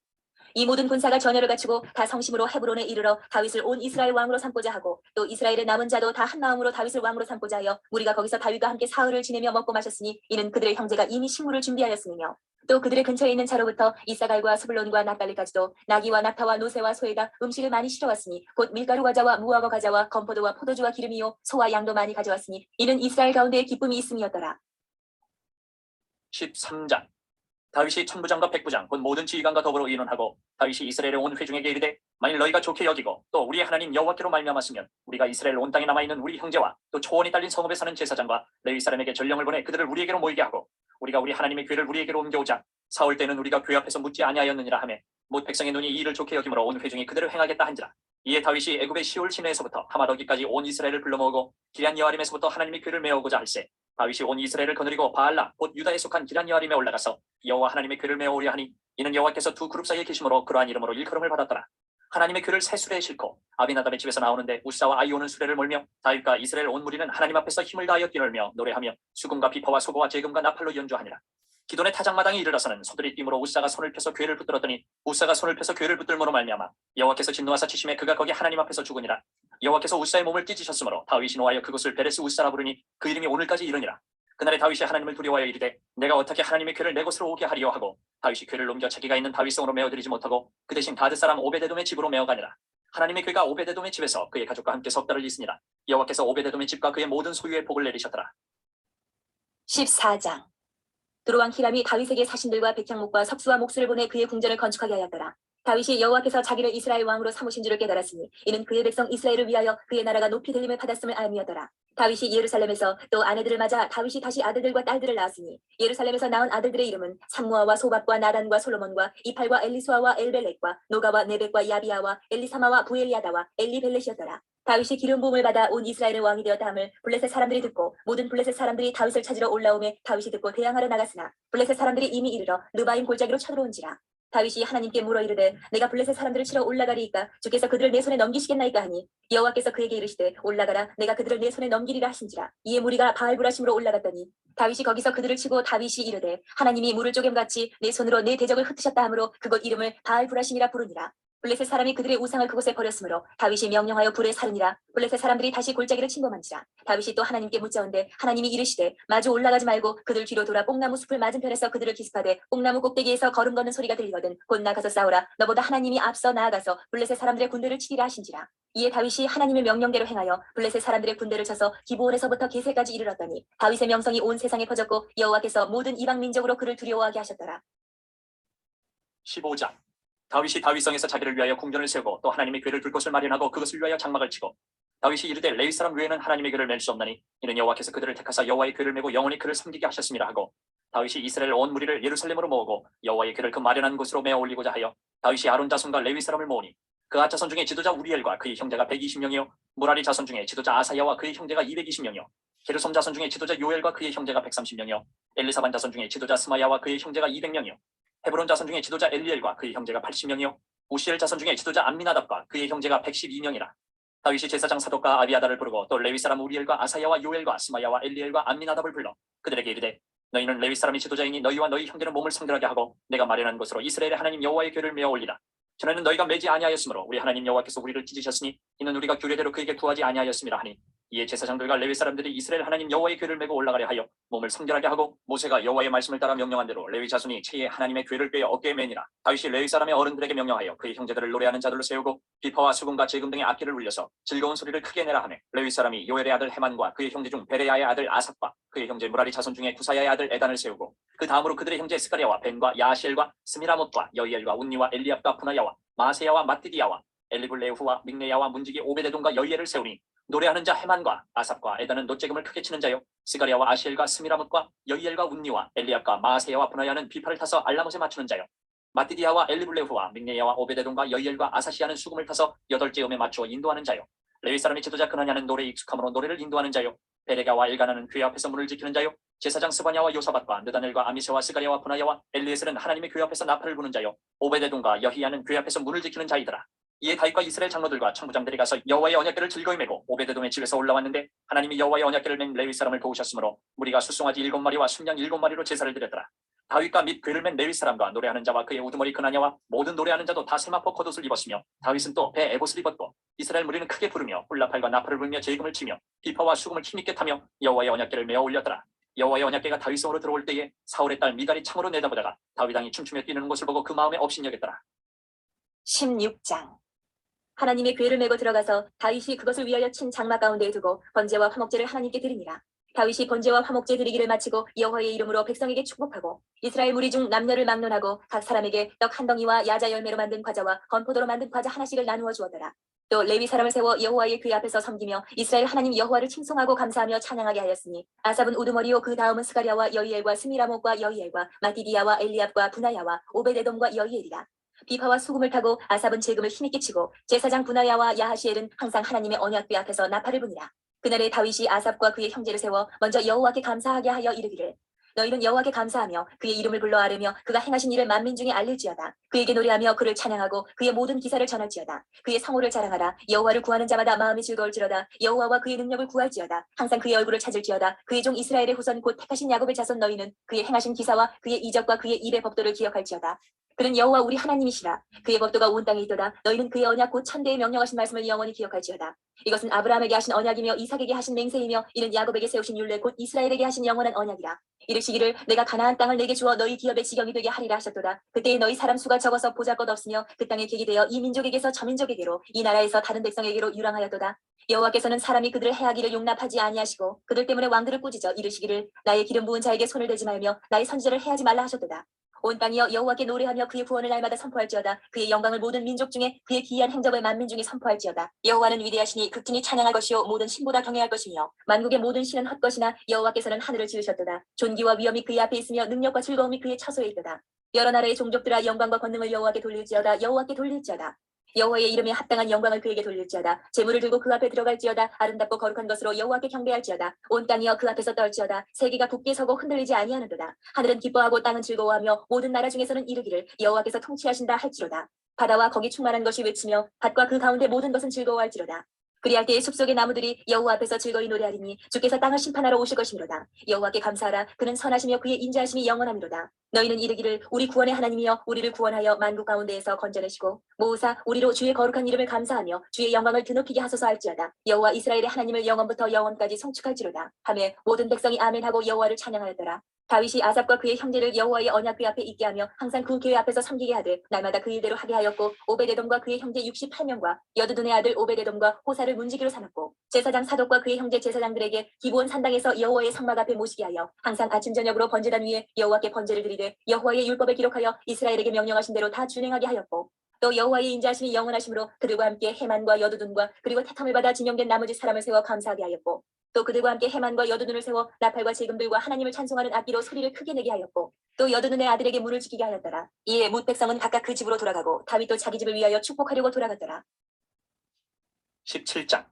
이 모든 군사가 전열을 갖추고 다 성심으로 헤브론에 이르러 다윗을 온 이스라엘 왕으로 삼고자 하고 또 이스라엘의 남은 자도 다 한 마음으로 다윗을 왕으로 삼고자 하여 우리가 거기서 다윗과 함께 사흘을 지내며 먹고 마셨으니 이는 그들의 형제가 이미 식물을 준비하였으며 또 그들의 근처에 있는 자로부터 이사갈과 스불론과 납달리까지도 나귀와 낙타와 노새와 소에다 음식을 많이 실어왔으니 곧 밀가루 과자와 무화과 과자와 건포도와 포도주와 기름이요 소와 양도 많이 가져왔으니 이는 이스라엘 가운데 기쁨이 있음이었더라.
13장. 다윗이 천부장과 백부장 곧 모든 지휘관과 더불어 의논하고 다윗이 이스라엘의 온 회중에게 이르되 만일 너희가 좋게 여기고 또 우리의 하나님 여호와께로 말미암았으면 우리가 이스라엘 온 땅에 남아있는 우리 형제와 또 초원이 딸린 성읍에 사는 제사장과 레위 사람에게 전령을 보내 그들을 우리에게로 모이게 하고 우리가 우리 하나님의 궤를 우리에게로 옮겨오자 사울 때는 우리가 궤 앞에서 묻지 아니하였느니라 하매 못 백성의 눈이 이 일을 좋게 여김으로 온 회중이 그대로 행하겠다 한지라. 이에 다윗이 애굽의 시올 시내에서부터 하마더기까지 온 이스라엘을 불러 모으고 기럇 여아림에서부터 하나님의 궤를 메어오고자 할세 다윗이 온 이스라엘을 거느리고 바알라 곧 유다에 속한 기럇 여아림에 올라가서 여호와 하나님의 궤를 메어오려 하니 이는 여호와께서 두 그룹 사이에 계심으로 그러한 이름으로 일컬음을 받았더라. 하나님의 궤를 새 수레에 싣고 아비나답의 집에서 나오는데 우사와 아이오는 수레를 몰며 다윗과 이스라엘 온 무리는 하나님 앞에서 힘을 다하여 뛰놀며 노래하며 수금과 비퍼와 소고와 제금과 나팔로 연주하니라. 기돈의 타작마당에 이르러서는 소들이 띠므로 우사가 손을 펴서 궤를 붙들었더니 우사가 손을 펴서 궤를 붙들므로 말미암아 여호와께서 진노하사 치심에 그가 거기 하나님 앞에서 죽으니라. 여호와께서 우사의 몸을 찢으셨으므로 다윗이 노하여 그곳을 베레스 우사라 부르니 그 이름이 오늘까지 이르니라. 그날에 다윗이 하나님을 두려워하여 이르되 내가 어떻게 하나님의 궤를 내 곳으로 오게 하리요 하고 다윗이 궤를 옮겨 자기가 있는 다윗성으로 메어드리지 못하고 그 대신 가드 사람 오베데돔의 집으로 메어가니라. 하나님의 궤가 오베데돔의 집에서 그의 가족과 함께 석 달을 있으니라. 여호와께서 오베데돔의 집과 그의 모든 소유에 복을 내리셨더라.
14장. 두로왕 히람이 다윗에게 사신들과 백향목과 석수와 목수를 보내 그의 궁전을 건축하게 하였더라. 다윗이 여호와께서 자기를 이스라엘 왕으로 삼으신 줄을 깨달았으니 이는 그의 백성 이스라엘을 위하여 그의 나라가 높이 들림을 받았음을 알미었더라. 다윗이 예루살렘에서 또 아내들을 맞아 다윗이 다시 아들들과 딸들을 낳았으니 예루살렘에서 낳은 아들들의 이름은 삼무아와 소박과 나단과 솔로몬과 이팔과 엘리수아와 엘벨렉과 노가와 네벡과 야비아와 엘리사마와 부엘리아다와 엘리벨렛이었더라. 다윗이 기름 부음을 받아 온 이스라엘의 왕이 되었다 함을 블레셋 사람들이 듣고 모든 블레셋 사람들이 다윗을 찾으러 올라오매 다윗이 듣고 대항하러 나갔으나 블레셋 사람들이 이미 이르러 르바임 골짜기로 쳐들어온지라. 다윗이 하나님께 물어 이르되 내가 블레셋 사람들을 치러 올라가리이까 주께서 그들을 내 손에 넘기시겠나이까 하니 여호와께서 그에게 이르시되 올라가라 내가 그들을 내 손에 넘기리라 하신지라. 이에 무리가 바알브라심으로 올라갔더니 다윗이 거기서 그들을 치고 다윗이 이르되 하나님이 물을 쪼개같이 내 손으로 내 대적을 흩으셨다 하므로 그곳 이름을 바알브라심이라 부르니라. 블레셋 사람이 그들의 우상을 그곳에 버렸으므로 다윗이 명령하여 불에 사르니라. 블레셋 사람들이 다시 골짜기를 침범한지라. 다윗이 또 하나님께 묻자온데 하나님이 이르시되 마주 올라가지 말고 그들 뒤로 돌아 뽕나무 숲을 맞은편에서 그들을 기습하되 뽕나무 꼭대기에서 걸음 걷는 소리가 들리거든 곧 나가서 싸우라. 너보다 하나님이 앞서 나아가서 블레셋 사람들의 군대를 치리라 하신지라. 이에 다윗이 하나님의 명령대로 행하여 블레셋 사람들의 군대를 쳐서 기브온에서부터 게세까지 이르렀더니 다윗의 명성이 온 세상에 퍼졌고 여호와께서 모든 이방 민족으로 그를 두려워하게 하셨더라.
15장. 다윗이 다윗성에서 자기를 위하여 궁전을 세우고 또 하나님의 궤를 둘 곳을 마련하고 그것을 위하여 장막을 치고 다윗이 이르되 레위 사람 외에는 하나님의 궤를 맬 수 없나니 이는 여호와께서 그들을 택하사 여호와의 궤를 메고 영원히 그를 섬기게 하셨음이라 하고 다윗이 이스라엘 온 무리를 예루살렘으로 모으고 여호와의 궤를 그 마련한 곳으로 메어 올리고자 하여 다윗이 아론 자손과 레위 사람을 모으니 그앗 자손 중에 지도자 우리엘과 그의 형제가 120명이요 무라리 자손 중에 지도자 아사야와 그의 형제가 220명이요 게르솜 자손 중에 지도자 요엘과 그의 형제가 130명이요 엘리사반 자손 중에 지도자 스마야와 그의 형제가 200명이요 헤브론 자손 중에 지도자 엘리엘과 그의 형제가 80명이요 우시엘 자손 중에 지도자 암미나답과 그의 형제가 112명이라. 다윗이 제사장 사독과 아비아다를 부르고 또 레위 사람 우리엘과 아사야와 요엘과 스마야와 엘리엘과 암미나답을 불러 그들에게 이르되 너희는 레위 사람이 지도자이니 너희와 너희 형제는 몸을 성결하게 하고 내가 마련한 곳으로 이스라엘의 하나님 여호와의 궤를 메어 올리라. 전에는 너희가 매지 아니하였으므로 우리 하나님 여호와께서 우리를 찢으셨으니 이는 우리가 규례대로 그에게 구하지 아니하였음이라 하니 이에 제사장들과 레위 사람들이 이스라엘 하나님 여호와의 궤를 메고 올라가려 하여 몸을 성결하게 하고 모세가 여호와의 말씀을 따라 명령한 대로 레위 자손이 채에 하나님의 궤를 꿰어 어깨에 매니라. 다윗이 레위 사람의 어른들에게 명령하여 그의 형제들을 노래하는 자들로 세우고 비파와 수금과 제금 등의 악기를 울려서 즐거운 소리를 크게 내라 하며 레위 사람이 요엘의 아들 헤만과 그의 형제 중 베레야의 아들 아삽과 그의 형제 무라리 자손 중에 구사야의 아들 에단을 세우고 그 다음으로 그들의 형제 스가랴와 벤과 야시엘과 스미라못과 여이엘과 운니와 엘리압과 푸나야와 마세야와 마띠디야와 엘리블레후와 믹네야와 문지기 오베데돔과 여이엘을 세우니 노래하는 자 헤만과 아삽과 에단은 노재금을 크게 치는 자요 스가랴와 아시엘과 스미라못과 여이엘과 운니와 엘리압과 마세야와 푸나야는 비파를 타서 알라못에 맞추는 자요 마띠디야와 엘리블레후와 믹네야와 오베데돔과 여이엘과 아사시아는 수금을 타서 8째 음에 맞추어 인도하는 자요 레위 사람의 지도자 그나냐는 노래에 익숙함으로 노래를 인도하는 자요 베레가와 엘가나는 궤 앞에서 문을 지키는 자요 제사장 스바냐와 요사밧과 느다넬과 아미세와 스가랴와 푸나야와 엘리에셀은 하나님의 궤 앞에서 나팔을 부는 자요 오베데돔과 여히야는 궤 앞에서 문을 지키는 자이더라. 이에 다윗과 이스라엘 장로들과 천부장들이 가서 여호와의 언약궤를 즐거이 메고 오베데돔의 집에서 올라왔는데 하나님이 여호와의 언약궤를 맨 레위 사람을 도우셨으므로 무리가 수송아지 7마리와 순양 7마리로 제사를 드렸더라. 다윗과 및 궤를 맨 레위 사람과 노래하는 자와 그의 우두머리 그나냐와 모든 노래하는 자도 다 세마포 겉옷을 입었으며 다윗은 또 배 에봇을 입었고 이스라엘 무리는 크게 부르며 훌라팔과 나팔을 불며 제금을 치며 비파와 수금을 힘있게 타며 여호와의 언약궤를 메어 올렸더라. 여호와의 언약궤가 다윗성으로 들어올 때에 사울의 딸 미갈이 창으로 내다보다가 다윗 왕이 춤추며 뛰는 것을 보고 그 마음에 업신여겼더라.
16장. 하나님의 궤를 메고 들어가서 다윗이 그것을 위하여 친 장막 가운데에 두고 번제와 화목제를 하나님께 드리니라. 다윗이 번제와 화목제 드리기를 마치고 여호와의 이름으로 백성에게 축복하고 이스라엘 무리 중 남녀를 막론하고 각 사람에게 떡 한 덩이와 야자 열매로 만든 과자와 건포도로 만든 과자 하나씩을 나누어 주었더라. 또 레위 사람을 세워 여호와의 궤 앞에서 섬기며 이스라엘 하나님 여호와를 칭송하고 감사하며 찬양하게 하였으니 아삽은 우두머리요 그 다음은 스가랴와 여이엘과 스미라목과 여이엘과 마디디야와 엘리압과 부나야와 오베데돔과 여이엘이라. 비파와 수금을 타고 아삽은 제금을 힘있게 치고 제사장 부나야와 야하시엘은 항상 하나님의 언약궤 앞에서 나팔을 부니라. 그날에 다윗이 아삽과 그의 형제를 세워 먼저 여호와께 감사하게 하여 이르기를 너희는 여호와께 감사하며 그의 이름을 불러 아뢰며 그가 행하신 일을 만민 중에 알릴지어다. 그에게 노래하며 그를 찬양하고 그의 모든 기사를 전할지어다. 그의 성호를 자랑하라. 여호와를 구하는 자마다 마음이 즐거울지로다. 여호와와 그의 능력을 구할지어다. 항상 그의 얼굴을 찾을지어다. 그의 종 이스라엘의 후손 곧 택하신 야곱의 자손 너희는 그의 행하신 기사와 그의 이적과 그의 입의 법도를 기억할지어다. 그는 여호와 우리 하나님이시라. 그의 법도가 온 땅에 있도다. 너희는 그의 언약 곧 천대에 명령하신 말씀을 영원히 기억할지어다. 이것은 아브라함에게 하신 언약이며 이삭에게 하신 맹세이며 이는 야곱에게 세우신 율례 곧 이스라엘에게 하신 영원한 언약이라. 이르시기를 내가 가나안 땅을 내게 주어 너희 기업의 지경이 되게 하리라 하셨도다. 그때에 너희 사람 수가 적어서 보잘것없으며 그 땅에 객이 되어 이 민족에게서 저 민족에게로 이 나라에서 다른 백성에게로 유랑하였도다. 여호와께서는 사람이 그들을 해하기를 용납하지 아니하시고 그들 때문에 왕들을 꾸짖어 이르시기를 나의 기름 부은 자에게 손을 대지 말며 나의 선지자를 해하지 말라 하셨도다. 온 땅이여 여호와께 노래하며 그의 구원을 날마다 선포할지어다. 그의 영광을 모든 민족 중에 그의 기이한 행적을 만민 중에 선포할지어다. 여호와는 위대하시니 극진히 찬양할 것이요 모든 신보다 경외할 것이며 만국의 모든 신은 헛것이나 여호와께서는 하늘을 지으셨도다. 존귀와 위엄이 그의 앞에 있으며 능력과 즐거움이 그의 처소에 있도다. 여러 나라의 종족들아 영광과 권능을 여호와께 돌릴지어다. 여호와께 돌릴지어다. 여호와의 이름에 합당한 영광을 그에게 돌릴지어다. 재물을 들고 그 앞에 들어갈지어다. 아름답고 거룩한 것으로 여호와께 경배할지어다. 온 땅이여 그 앞에서 떨지어다. 세계가 굳게 서고 흔들리지 아니하는도다. 하늘은 기뻐하고 땅은 즐거워하며 모든 나라 중에서는 이르기를 여호와께서 통치하신다 할지로다. 바다와 거기 충만한 것이 외치며 밭과 그 가운데 모든 것은 즐거워할지로다. 그리할 때에 숲속의 나무들이 여호와 앞에서 즐거이 노래하리니 주께서 땅을 심판하러 오실 것이미로다. 여호와께 감사하라. 그는 선하시며 그의 인자하심이 영원하미로다. 너희는 이르기를 우리 구원의 하나님이여 우리를 구원하여 만국 가운데에서 건져내시고 모으사 우리로 주의 거룩한 이름을 감사하며 주의 영광을 드높이게 하소서 할지어다. 여호와 이스라엘의 하나님을 영원부터 영원까지 송축할지로다. 하매 모든 백성이 아멘하고 여호와를 찬양하였더라. 다윗이 아삽과 그의 형제를 여호와의 언약궤 앞에 있게 하며 항상 그 궤 앞에서 섬기게 하되 날마다 그 일대로 하게 하였고 오베데돔과 그의 형제 68명과 여두둔의 아들 오베데돔과 호사를 문지기로 삼았고 제사장 사독과 그의 형제 제사장들에게 기브온 산당에서 여호와의 성막 앞에 모시게 하여 항상 아침 저녁으로 번제단 위에 여호와께 번제를 드리되 여호와의 율법을 기록하여 이스라엘에게 명령하신 대로 다 준행하게 하였고 또 여호와의 인자하심이 영원하심으로 그들과 함께 헤만과 여두둔과 그리고 택함을 받아 지명된 나머지 사람을 세워 감사하게 하였고 또 그들과 함께 헤만과 여두둔을 세워 나팔과 재금들과 하나님을 찬송하는 악기로 소리를 크게 내게 하였고 또 여두둔의 아들에게 문을 지키게 하였더라. 이에 뭇 백성은 각각 그 집으로 돌아가고 다윗도 자기 집을 위하여 축복하려고 돌아갔더라.
17장.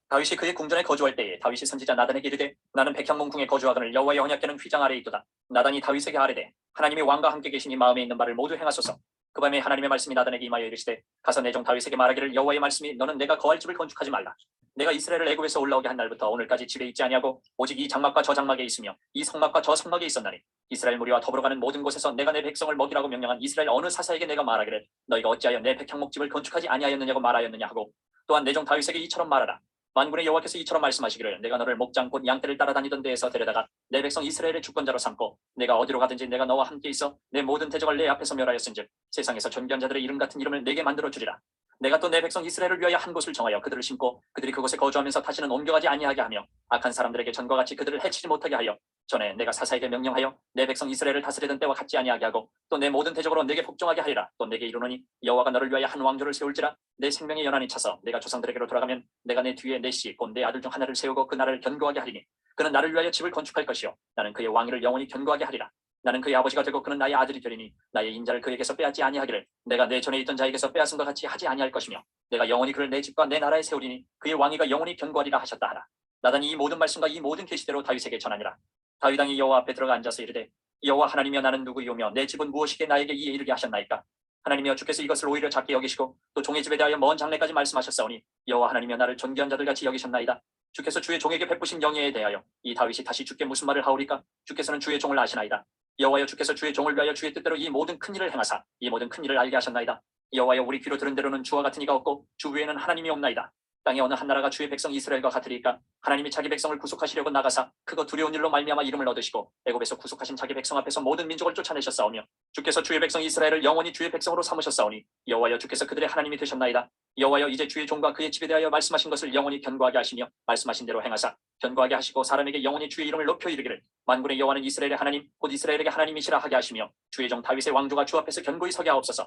다윗이 그의 궁전에 거주할 때에 다윗이 선지자 나단에게 이르되 나는 백향문궁에 거주하거늘 여호와의 언약궤는 휘장 아래에 있도다. 나단이 다윗에게 아뢰되 하나님이 왕과 함께 계시니 마음에 있는 바를 모두 행하소서. 그 밤에 하나님의 말씀이 나단에게 임하여 이르시되 가서 내 종 다윗에게 말하기를 여호와의 말씀이 너는 내가 거할 집을 건축하지 말라. 내가 이스라엘을 애굽에서 올라오게 한 날부터 오늘까지 집에 있지 아니하고 오직 이 장막과 저 장막에 있으며 이 성막과 저 성막에 있었나니 이스라엘 무리와 더불어 가는 모든 곳에서 내가 내 백성을 먹이라고 명령한 이스라엘 어느 사사에게 내가 말하기를 너희가 어찌하여 내 백향목집을 건축하지 아니하였느냐고 말하였느냐 하고 또한 내 종 다윗에게 이처럼 말하라. 만군의 여호와께서 이처럼 말씀하시기를 내가 너를 목장 곧 양떼를 따라다니던 데에서 데려다가 내 백성 이스라엘의 주권자로 삼고 내가 어디로 가든지 내가 너와 함께 있어 내 모든 대적을 내 앞에서 멸하였은즉 세상에서 존귀한 자들의 이름 같은 이름을 내게 만들어 주리라. 내가 또 내 백성 이스라엘을 위하여 한 곳을 정하여 그들을 심고 그들이 그곳에 거주하면서 다시는 옮겨가지 아니하게 하며 악한 사람들에게 전과 같이 그들을 해치지 못하게 하여 전에 내가 사사에게 명령하여 내 백성 이스라엘을 다스리던 때와 같지 아니하게 하고 또 내 모든 대적으로 내게 복종하게 하리라. 또 내게 이르노니 여호와가 너를 위하여 한 왕조를 세울지라. 내 생명의 연한이 차서 내가 조상들에게로 돌아가면 내가 내 뒤에 내 씨 곧 내 아들 중 하나를 세우고 그 나라를 견고하게 하리니 그는 나를 위하여 집을 건축할 것이요 나는 그의 왕위를 영원히 견고하게 하리라. 나는 그의 아버지가 되고 그는 나의 아들이 되리니 나의 인자를 그에게서 빼앗지 아니하기를 내가 내 전에 있던 자에게서 빼앗은 것 같이 하지 아니할 것이며 내가 영원히 그를 내 집과 내 나라에 세우리니 그의 왕위가 영원히 견고하리라 하셨다 하라. 나단이 이 모든 말씀과 이 모든 계시대로 다윗에게 전하니라. 다윗 왕이 여호와 앞에 들어가 앉아서 이르되 여호와 하나님이여 나는 누구이오며 내 집은 무엇이게 나에게 이에 이르게 하셨나이까. 하나님이여 주께서 이것을 오히려 작게 여기시고 또 종의 집에 대하여 먼 장래까지 말씀하셨사오니 여호와 하나님이여 나를 존귀한 자들같이 여기셨나이다. 주께서 주의 종에게 베푸신 영예에 대하여 이 다윗이 다시 주께 무슨 말을 하오리까. 주께서는 주의 종을 아시나이다. 여호와여 주께서 주의 종을 위하여 주의 뜻대로 이 모든 큰 일을 행하사 이 모든 큰 일을 알게 하셨나이다. 여호와여 우리 귀로 들은 대로는 주와 같은 이가 없고 주 위에는 하나님이 없나이다. 땅에 어느 한 나라가 주의 백성 이스라엘과 같으리까. 하나님이 자기 백성을 구속하시려고 나가사 크고 두려운 일로 말미암아 이름을 얻으시고 애굽에서 구속하신 자기 백성 앞에서 모든 민족을 쫓아내셨사오며 주께서 주의 백성 이스라엘을 영원히 주의 백성으로 삼으셨사오니 여호와여 주께서 그들의 하나님이 되셨나이다. 여호와여 이제 주의 종과 그의 집에 대하여 말씀하신 것을 영원히 견고하게 하시며 말씀하신 대로 행하사 견고하게 하시고 사람에게 영원히 주의 이름을 높여 이르기를 만군의 여호와는 이스라엘의 하나님 곧 이스라엘에게 하나님이시라 하게 하시며 주의 종 다윗의 왕조가 주 앞에서 견고히 서게 하옵소서.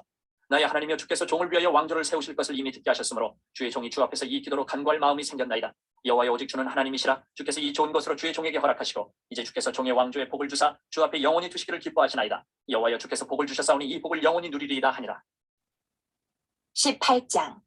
나의 하나님이여 주께서 종을 위하여 왕조를 세우실 것을 이미 듣게 하셨으므로 주의 종이 주 앞에서 이 기도로 간구할 마음이 생겼나이다. 여호와여 오직 주는 하나님이시라. 주께서 이 좋은 것으로 주의 종에게 허락하시고 이제 주께서 종의 왕조에 복을 주사 주 앞에 영원히 두시기를 기뻐하시나이다. 여호와여 주께서 복을 주셨사오니 이 복을 영원히 누리리이다 하니라.
18장.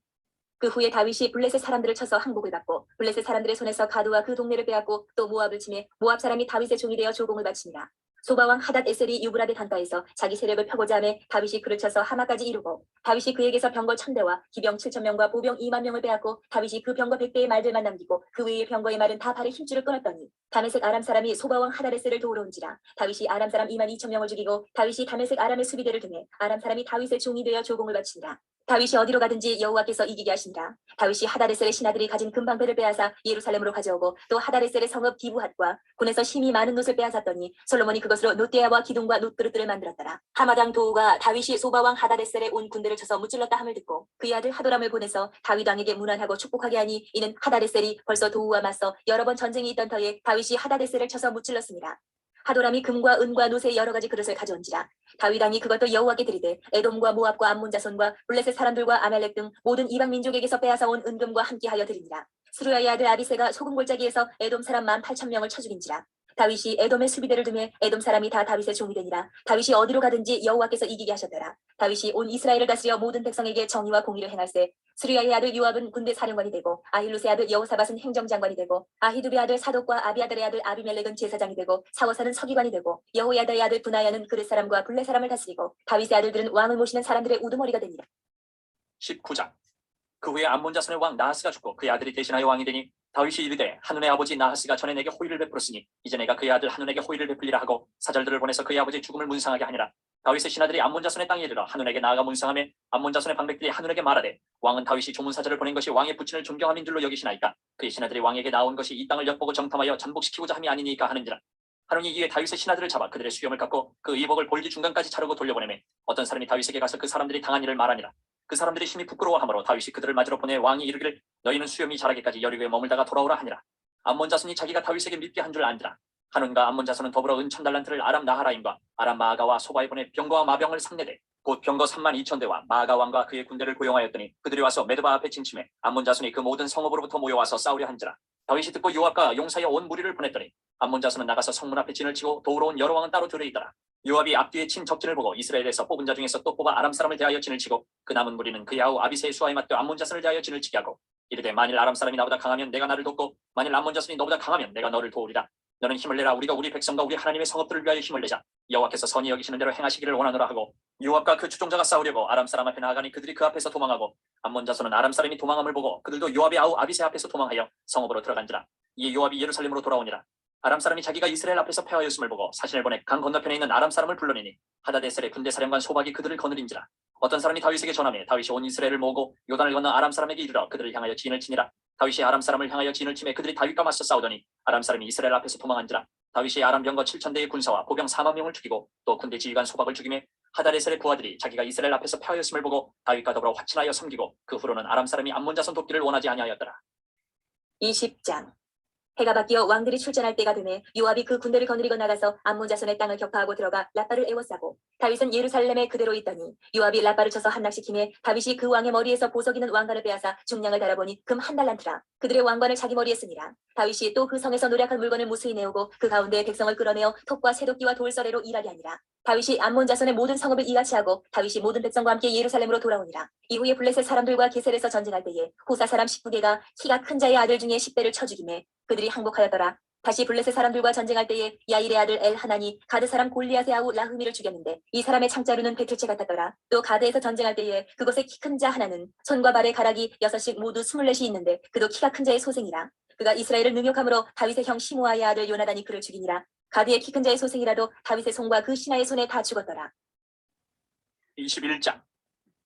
그 후에 다윗이 블레셋 사람들을 쳐서 항복을 받고 블레셋 사람들의 손에서 가드와 그 동네를 빼앗고 또 모압을 치매 모압 사람이 다윗의 종이 되어 조공을 바치니라. 소바왕 하닷 에셀이 유브라데 강가에서 자기 세력을 펴고자 하매 다윗이 그를 쳐서 하마까지 이루고 다윗이 그에게서 병거 1000대와 기병 7000명과 보병 20000명을 빼앗고 다윗이 그 병거 100대의 말들만 남기고 그 외의 병거의 말은 다 발에 힘줄을 끊었더니 다메섹 아람 사람이 소바왕 하닷 에셀을 도우러 온지라. 다윗이 아람 사람 22000명을 죽이고 다윗이 다메섹 아람의 수비대를 등해 아람 사람이 다윗의 종이 되어 조공을 바치니라. 다윗이 어디로 가든지 여호와께서 이기게 하시니라. 다윗이 하다레셀의 신하들이 가진 금방패를 빼앗아 예루살렘으로 가져오고 또 하다레셀의 성읍 기브핫과 군에서 힘이 많은 놋을 빼앗았더니 솔로몬이 그것으로 놋대야와 기둥과 놋그릇들을 만들었더라. 하마당 도우가 다윗이 소바왕 하다레셀에 온 군대를 쳐서 무찔렀다 함을 듣고 그의 아들 하도람을 보내서 다윗 왕에게 문안하고 축복하게 하니 이는 하다레셀이 벌써 도우와 맞서 여러 번 전쟁이 있던 터에 다윗이 하다레셀을 쳐서 무찔렀습니다. 하도람이 금과 은과 노새 여러 가지 그릇을 가져온지라. 다윗 왕이 그것도 여호와께 드리되 에돔과 모압과 암몬 자손과 블레셋 사람들과 아멜렉 등 모든 이방 민족에게서 빼앗아 온 은금과 함께하여 드리니라. 스루야의 아들 아비새가 소금 골짜기에서 에돔 사람 18,000명을 쳐 죽인지라. 다윗이 에돔의 수비대를 두매 에돔 사람이 다 다윗의 종이 되니라. 다윗이 어디로 가든지 여호와께서 이기게 하셨더라. 다윗이 온 이스라엘을 다스려 모든 백성에게 정의와 공의를 행할세. 스루야의 아들 요압은 군대 사령관이 되고 아힐루스의 아들 여호사밧은 행정장관이 되고 아히두베의 아들 사독과 아비아달의 아들 아비멜렉은 제사장이 되고 사워사는 서기관이 되고 여호야다의 아들 분하야는 그렛 사람과 블레 사람을 다스리고 다윗의 아들들은 왕을 모시는 사람들의 우두머리가 되니라.
19장. 그 후에 암몬 자손의 왕 나하스가 죽고 그의 아들이 대신하여 왕이 되니 다윗이 이르되 한눈의 아버지 나하스가 전에 내게 호의를 베풀었으니 이제 내가 그의 아들 한눈에게 호의를 베풀리라 하고 사절들을 보내서 그의 아버지의 죽음을 문상하게 하니라. 다윗의 신하들이 암몬 자손의 땅에 이르러 한눈에게 나아가 문상하며 암몬 자손의 방백들이 한눈에게 말하되 왕은 다윗이 조문사절을 보낸 것이 왕의 부친을 존경함인 줄로 여기시나이까. 그의 신하들이 왕에게 나온 것이 이 땅을 엿보고 정탐하여 전복시키고자 함이 아니니까 하는지라. 하노니 이에 다윗의 신하들을 잡아 그들의 수염을 깎고 그 의복을 볼기 중간까지 자르고 돌려보내매 어떤 사람이 다윗에게 가서 그 사람들이 당한 일을 말하니라. 그 사람들이 심히 부끄러워하므로 다윗이 그들을 맞으러 보내 왕이 이르기를 너희는 수염이 자라기까지 여리고에 머물다가 돌아오라 하니라. 암몬 자손이 자기가 다윗에게 믿게 한 줄 안지라. 한운과 암몬 자손은 더불어 은 1000달란트를 아람 나하라임과 아람 마아가와 소바에 보내 병거와 마병을 상대되 곧 병거 32,000대와 마아가 왕과 그의 군대를 고용하였더니 그들이 와서 메드바 앞에 진침해 암몬 자손이 그 모든 성읍으로부터 모여와서 싸우려 한지라. 다윗이 듣고 요압과 용사여 온 무리를 보냈더니 암몬 자손은 나가서 성문 앞에 진을 치고 도우러 온 여러 왕은 따로 들어 있더라. 요압이 앞뒤에 친 적진을 보고 이스라엘에서 뽑은 자 중에서 또 뽑아 아람 사람을 대하여 진을 치고 그 남은 무리는 그의 아우 아비새의 수하에 맞대 암몬 자손을 대하여 진을 치게 하고 이르되 만일 아람 사람이 나보다 강하면 내가 나를 돕고 만일 암몬 자손이 너보다 강하면 내가 너를 도우리라. 너는 힘을 내라. 우리가 우리 백성과 우리 하나님의 성읍들을 위하여 힘을 내자. 여호와께서 선히 여기시는 대로 행하시기를 원하노라 하고 요압과 그 추종자가 싸우려고 아람 사람 앞에 나아가니 그들이 그 앞에서 도망하고 암몬 자손은 아람 사람이 도망함을 보고 그들도 요압의 아우 아비새 앞에서 도망하여 성읍으로 들어간지라. 이에 요압이 예루살렘으로 돌아오니라. 아람 사람이 자기가 이스라엘 앞에서 패하였음을 보고 사신을 보내 강 건너편에 있는 아람 사람을 불러내니 하다데셀의 군대 사령관 소박이 그들을 거느린지라. 어떤 사람이 다윗에게 전하매 다윗이 온 이스라엘을 모으고 요단을 건너 아람 사람에게 이르러 그들을 향하여 진을 치니라. 다윗이 아람 사람을 향하여 진을 치매 그들이 다윗과 맞서 싸우더니 아람 사람이 이스라엘 앞에서 도망한지라. 다윗이 아람 병거 7,000대의 군사와 보병 40,000명을 죽이고 또 군대 지휘관 소박을 죽이매 하다데셀의 부하들이 자기가 이스라엘 앞에서 패하였음을 보고 다윗과 더불어 화친하여 섬기고 그 후로는 아람 사람이 암몬 자손 돕기를 원하지 아니하였더라.
20장. 해가 바뀌어 왕들이 출전할 때가 되매 요압이 그 군대를 거느리고 나가서 암몬 자손의 땅을 격파하고 들어가 라빠를 에워싸고 다윗은 예루살렘에 그대로 있더니 요압이 라빠를 쳐서 함락시키매 다윗이 그 왕의 머리에서 보석이는 왕관을 빼앗아 중량을 달아보니 금 1달란트라. 그들의 왕관을 자기 머리에 쓰니라. 다윗이 또 그 성에서 노략한 물건을 무수히 내오고 그 가운데 백성을 끌어내어 톱과 새도끼와 돌서래로 일하게 하니라. 다윗이 암몬 자손의 모든 성읍을 이같이 하고 다윗이 모든 백성과 함께 예루살렘으로 돌아오니라. 이후에 블레셋 사람들과 게셀에서 전쟁할 때에 호사 사람 19개가 키가 큰 자의 아들 중에 10대를 쳐 죽이매 그들이 항복하였더라. 다시 블레셋 사람들과 전쟁할 때에 야일의 아들 엘하나니 가드 사람 골리앗의 아우 라흐미를 죽였는데 이 사람의 창자루는 배틀채 같았더라. 또 가드에서 전쟁할 때에 그곳에 키 큰 자 하나는 손과 발에 가락이 6씩 모두 24이 있는데 그도 키가 큰 자의 소생이라. 그가 이스라엘을 능욕함으로 다윗의 형 시므아의 아들 요나단이 그를 죽이니라. 가드의 키 큰 자의 소생이라도 다윗의 손과 그 신하의 손에 다 죽었더라.
21장.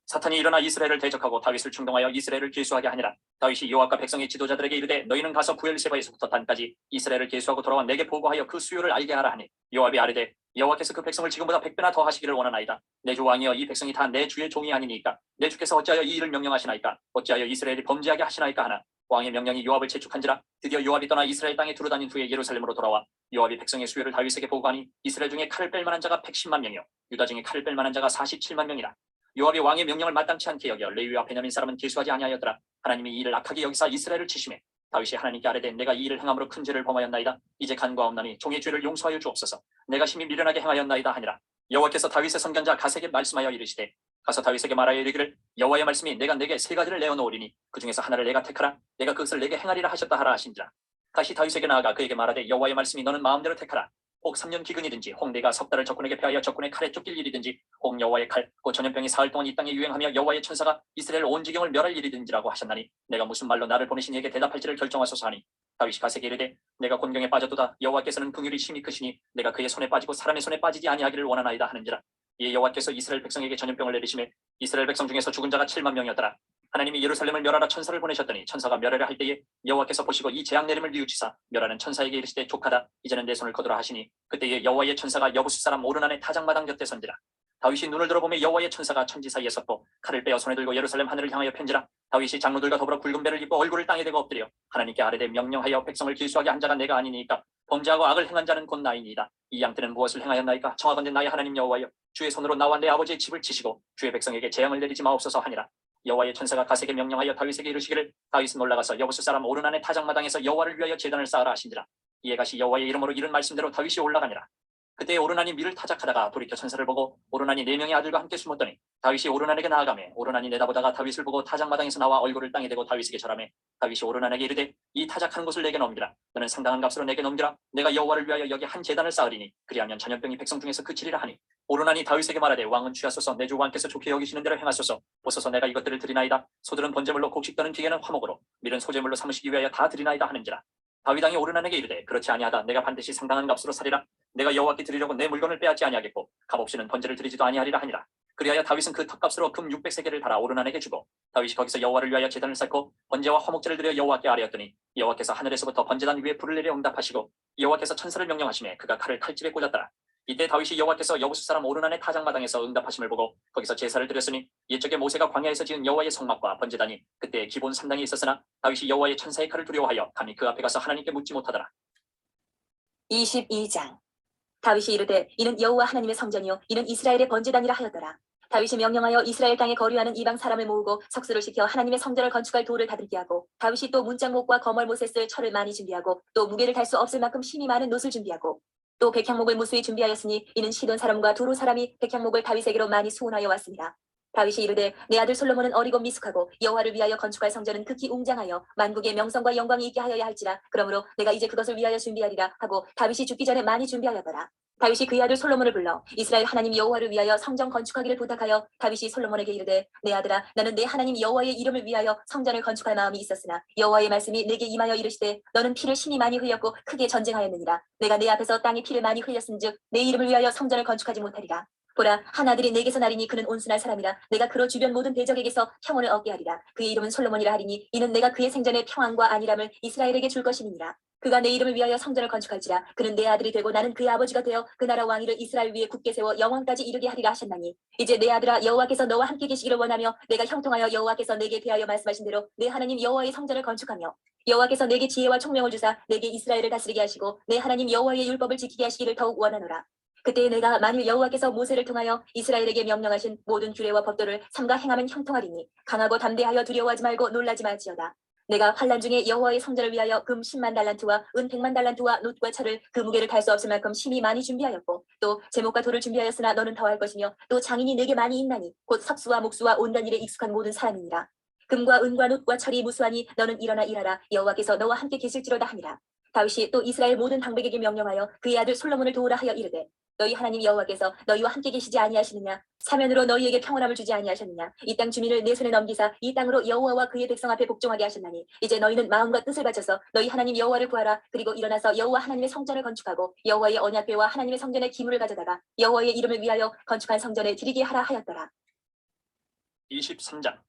사탄이 일어나 이스라엘을 대적하고 다윗을 충동하여 이스라엘을 계수하게 하니라. 다윗이 요압과 백성의 지도자들에게 이르되 너희는 가서 부엘세바에서부터 단까지 이스라엘을 계수하고 돌아와 내게 보고하여 그 수요를 알게 하라 하니 요압이 아뢰되 여호와께서 그 백성을 지금보다 100배나 더 하시기를 원하나이다. 내 주 왕이여 이 백성이 다 내 주의 종이 아니니까 내 주께서 어찌하여 이 일을 명령하시나이까. 어찌하여 이스라엘이 범죄하게 하시나이까 하나 왕의 명령이 요압을 재촉한지라. 드디어 요압이 떠나 이스라엘 땅에 두루다닌 후에 예루살렘으로 돌아와 요압이 백성의 수요를 다윗에게 보고하니 이스라엘 중에 칼을 뺄 만한 자가 110만 명이요 유다 중에 칼을 뺄 만한 자가 47만 명이라. 요압이 왕의 명령을 마땅치 않게 여겨 레위와 베냐민 사람은 계수하지 아니하였더라. 하나님이 이 일을 악하게 여기사 이스라엘을 치심해 다윗이 하나님께 아뢰되 내가 이 일을 행함으로 큰 죄를 범하였나이다. 이제 간과 없나니 종의 죄를 용서하여 주옵소서. 내가 심히 미련하게 행하였나이다 하니라. 여호와께서 다윗의 선견자 갓에게 말씀하여 이르시되 가서 다윗에게 말하여 이르기를 여호와의 말씀이 내가 내게 3가지를 내어놓으리니 그 중에서 하나를 내가 택하라. 내가 그것을 내게 행하리라 하셨다 하라 하신지라. 다시 다윗에게 나아가 그에게 말하되 여호와의 말씀이 너는 마음대로 택하라. 혹 3년 기근이든지 혹 내가 석 달을 적군에게 패하여 적군의 칼에 쫓길 일이든지 혹 여호와의 칼 곧 전염병이 사흘 동안 이 땅에 유행하며 여호와의 천사가 이스라엘 온 지경을 멸할 일이든지라고 하셨나니 내가 무슨 말로 나를 보내신 이에게 대답할지를 결정하소서 하니 다윗이 갓에게 이르되 내가 곤경에 빠졌도다. 여호와께서는 긍휼이 심히 크시니 내가 그의 손에 빠지고 사람의 손에 빠지지 아니하기를 원하나이다 하는지라. 이에 여호와께서 이스라엘 백성에게 전염병을 내리심에 이스라엘 백성 중에서 죽은 자가 7만 명이었더라. 하나님이 예루살렘을 멸하라 천사를 보내셨더니 천사가 멸하려 할 때에 여호와께서 보시고 이 재앙 내림을 뉘우치사 멸하는 천사에게 이르시되 족하다. 이제는 내 손을 거두라 하시니 그때에 여호와의 천사가 여부수 사람 오르난의 타작마당 곁에 선지라. 다윗이 눈을 들어보며 여호와의 천사가 천지 사이에 섰고 칼을 빼어 손에 들고 예루살렘 하늘을 향하여 편지라. 다윗이 장로들과 더불어 굵은 배를 입고 얼굴을 땅에 대고 엎드려 하나님께 아뢰되 명령하여 백성을 길수하게 한 자가 내가 아니니까 범죄하고 악을 행한 자는 곧 나이니이다. 이 양떼는 무엇을 행하였나이까? 청하건대 나의 하나님 여호와여, 주의 손으로 나와 내 아버지의 집을 치시고 주의 백성에게 재앙을 내리지 마옵소서 하니라. 여호와의 천사가 가세에게 명령하여 다윗에게 이르시기를, 다윗은 올라가서 여부스 사람 오르난의 타작마당에서 여호와를 위하여 제단을 쌓으라 하신지라. 이에 가시 여호와의 이름으로 이른 말씀대로 다윗이 올라가니라. 그때 오르난이 밀을 타작하다가 돌이켜 천사를 보고 오르난이 4명의 아들과 함께 숨었더니 다윗이 오르난에게 나아가매 오르난이 내다보다가 다윗을 보고 타작마당에서 나와 얼굴을 땅에 대고 다윗에게 절하매 다윗이 오르난에게 이르되, 이 타작하는 곳을 내게 넘기라. 너는 상당한 값으로 내게 넘기라. 내가 여호와를 위하여 여기 한 제단을 쌓으리니 그리하면 전염병이 백성 중에서 그치리라 하니, 오르난이 다윗에게 말하되, 왕은 취하소서. 내 주 왕께서 좋게 여기시는 대로 행하소서. 보소서, 내가 이것들을 드리나이다. 소들은 번제물로, 곡식 떠는 기계는 화목으로, 밀은 소제물로 삼으시기 위하여 다 드리나이다 하는지라. 다윗 왕이 오르난에게 이르되, 그렇지 아니하다. 내가 반드시 상당한 값으로 사리라. 내가 여호와께 드리려고 내 물건을 빼앗지 아니하겠고 값없이는 번제를 드리지도 아니하리라 하니라. 그리하여 다윗은 그 턱값으로 금 600세겔을 달아 오르난에게 주고 다윗이 거기서 여호와를 위하여 제단을 쌓고 번제와 화목제를 드려 여호와께 아뢰었더니 여호와께서 하늘에서부터 번제단 위에 불을 내려 응답하시고 여호와께서 천사를 명령하시매 그가 칼을 칼집에 꽂았더라. 이때 다윗이 여호와께서 여부스 사람 오르난의 타작마당에서 응답하심을 보고 거기서 제사를 드렸으니, 옛적에 모세가 광야에서 지은 여호와의 성막과 번제단이 그때 기본 3당이 있었으나 다윗이 여호와의 천사의 칼을 두려워하여 감히 그 앞에 가서 하나님께 묻지 못하더라.
22장. 다윗이 이르되, 이는 여호와 하나님의 성전이요 이는 이스라엘의 번제단이라 하였더라. 다윗이 명령하여 이스라엘 땅에 거류하는 이방 사람을 모으고 석수를 시켜 하나님의 성전을 건축할 돌을 다듬게 하고, 다윗이 또 문짝목과 거멀못에 쓸 철을 많이 준비하고, 또 무게를 달 수 없을 만큼 힘이 많은 노을 준비하고, 또 백향목을 무수히 준비하였으니 이는 시돈 사람과 두루 사람이 백향목을 다윗에게로 많이 수운하여 왔습니다. 다윗이 이르되, 내 아들 솔로몬은 어리고 미숙하고 여호와를 위하여 건축할 성전은 극히 웅장하여 만국의 명성과 영광이 있게 하여야 할지라. 그러므로 내가 이제 그것을 위하여 준비하리라 하고 다윗이 죽기 전에 많이 준비하였더라. 다윗이 그의 아들 솔로몬을 불러 이스라엘 하나님 여호와를 위하여 성전 건축하기를 부탁하여 다윗이 솔로몬에게 이르되, 내 아들아, 나는 내 하나님 여호와의 이름을 위하여 성전을 건축할 마음이 있었으나 여호와의 말씀이 내게 임하여 이르시되, 너는 피를 심히 많이 흘렸고 크게 전쟁하였느니라. 내가 내 앞에서 땅에 피를 많이 흘렸은즉 내 이름을 위하여 성전을 건축하지 못하리라. 보라, 한 아들이 내게서 나리니 그는 온순한 사람이라. 내가 그로 주변 모든 대적에게서 평온을 얻게 하리라. 그의 이름은 솔로몬이라 하리니 이는 내가 그의 생전에 평안과 안일함을 이스라엘에게 줄 것임이니라. 그가 내 이름을 위하여 성전을 건축할지라. 그는 내 아들이 되고 나는 그의 아버지가 되어 그 나라 왕위를 이스라엘 위에 굳게 세워 영원까지 이르게 하리라 하셨나니, 이제 내 아들아, 여호와께서 너와 함께 계시기를 원하며 내가 형통하여 여호와께서 내게 대하여 말씀하신 대로 내 하나님 여호와의 성전을 건축하며, 여호와께서 내게 지혜와 총명을 주사 내게 이스라엘을 다스리게 하시고 내 하나님 여호와의 율법을 지키게 하시기를 더욱 원하노라. 그때 내가 만일 여호와께서 모세를 통하여 이스라엘에게 명령하신 모든 규례와 법도를 삼가 행하면 형통하리니, 강하고 담대하여 두려워하지 말고 놀라지 말지어다. 내가 환난 중에 여호와의 성전을 위하여 금 10만 달란트와 은 100만 달란트와 놋과 철을 그 무게를 달 수 없을 만큼 심히 많이 준비하였고, 또 제목과 돌을 준비하였으나 너는 더할 것이며, 또 장인이 내게 많이 있나니 곧 석수와 목수와 온갖 일에 익숙한 모든 사람이니라. 금과 은과 놋과 철이 무수하니 너는 일어나 일하라. 여호와께서 너와 함께 계실지로다 하니라. 다윗이 또 이스라엘 모든 방백에게 명령하여 그의 아들 솔로몬을 도우라 하여 이르되, 너희 하나님 여호와께서 너희와 함께 계시지 아니하시느냐? 사면으로 너희에게 평온함을 주지 아니하셨느냐? 이 땅 주민을 내 손에 넘기사 이 땅으로 여호와와 그의 백성 앞에 복종하게 하셨나니, 이제 너희는 마음과 뜻을 바쳐서 너희 하나님 여호와를 구하라. 그리고 일어나서 여호와 하나님의 성전을 건축하고 여호와의 언약궤와 하나님의 성전에 기물을 가져다가 여호와의 이름을 위하여 건축한 성전에 드리게 하라 하였더라.
23장.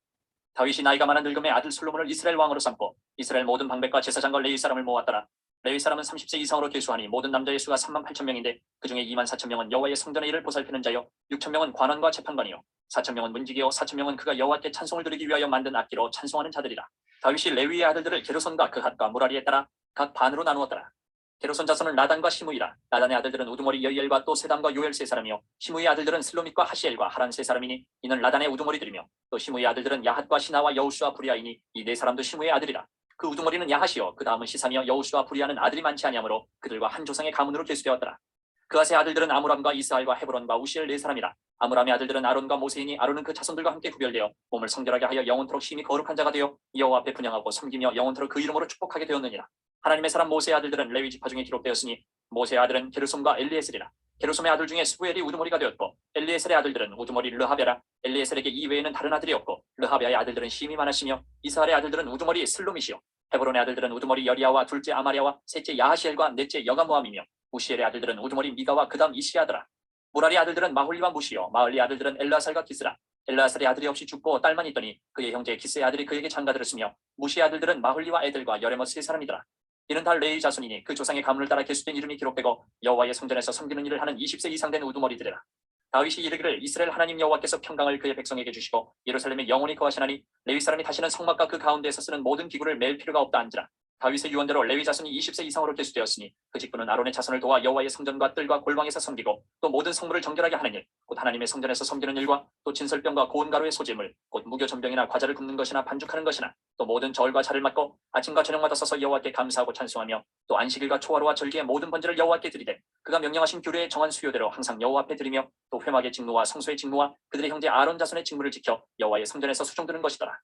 다윗이 나이가 많은 늙음의 아들 솔로몬을 이스라엘 왕으로 삼고 이스라엘 모든 방백과 제사장과 레위 사람을 모았더라. 레위 사람은 30세 이상으로 계수하니 모든 남자의 수가 38,000명인데 그중에 24,000명은 여호와의 성전의 일을 보살피는 자요 6,000명은 관원과 재판관이요 4,000명은 문지기요 4,000명은 그가 여호와께 찬송을 드리기 위하여 만든 악기로 찬송하는 자들이라. 다윗이 레위의 아들들을 게르손과 그핫과 무라리에 따라 각 반으로 나누었더라. 게르손 자손은 나단과 시므이라. 나단의 아들들은 우두머리 여이엘과 또 세담과 요엘 세 사람이요 시므이의 아들들은 슬로밋과 하시엘과 하란 세 사람이니 이는 나단의 우두머리들이며, 또 시므이의 아들들은 야핫과 시나와 여우수와 부리아이니 이 네 사람도 시므이의 아들이라. 그 우두머리는 야핫이요 그 다음은 시삼이요 여우수와 부리아는 아들이 많지 아니하므로 그들과 한 조상의 가문으로 계수되었더라. 그앗의 아들들은 아므람과 이스하엘과 헤브론과 우시엘 네 사람이라. 아므람의 아들들은 아론과 모세이니 아론은 그 자손들과 함께 구별되어 몸을 성결하게 하여 영원토록 심히 거룩한 자가 되어 여호와 앞에 분향하고 섬기며 영원토록 그 이름으로 축복하게 되었느니라. 하나님의 사람 모세의 아들들은 레위 지파 중에 기록되었으니 모세의 아들은 게르솜과 엘리에셀이라. 게르솜의 아들 중에 스부엘이 우두머리가 되었고 엘리에셀의 아들들은 우두머리 르하베라. 엘리에셀에게 이 외에는 다른 아들이 없고 르하베의 아들들은 심이 많으시며 이스하엘의 아들들은 우두머리 슬로밋이요 헤브론의 아들들은 우두머리 여리야와 둘째 아마리아와 셋째 야하시엘과 넷째 여가모함이며 우시엘의 아들들은 우두머리 미가와 그다음 이시아더라. 무라리 아들들은 마홀리와 무시요 마흘리 아들들은 엘라살과 기스라. 엘라살의 아들이 없이 죽고 딸만 있더니 그의 형제 기스의 아들이 그에게 장가들었으며 무시의 아들들은 마홀리와 에들과 여레머 세 사람이더라. 이는 다 레위 자손이니 그 조상의 가문을 따라 계수된 이름이 기록되고 여호와의 성전에서 섬기는 일을 하는 20세 이상 된 우두머리들이라. 다윗이 이르기를 이스라엘 하나님 여호와께서 평강을 그의 백성에게 주시고 예루살렘에 영원히 거하시나니 레위 사람이 다시는 성막과 그 가운데에서 쓰는 모든 기구를 맬 필요가 없다 한지라. 다윗의 유언대로 레위 자손이 20세 이상으로 계수되었으니 그 직분은 아론의 자손을 도와 여호와의 성전과 뜰과 골방에서 섬기고 또 모든 성물을 정결하게 하는 일, 곧 하나님의 성전에서 섬기는 일과 또 진설병과 고운 가루의 소재물, 곧 무교 전병이나 과자를 굽는 것이나 반죽하는 것이나 또 모든 저울과 자를 맡고 아침과 저녁마다 서서 여호와께 감사하고 찬송하며 또 안식일과 초하루와 절기의 모든 번제를 여호와께 드리되 그가 명령하신 규례에 정한 수요대로 항상 여호와 앞에 드리며 또 회막의 직무와 성소의 직무와 그들의 형제 아론 자손의 직무를 지켜 여호와의 성전에서 수종드는 것이더라.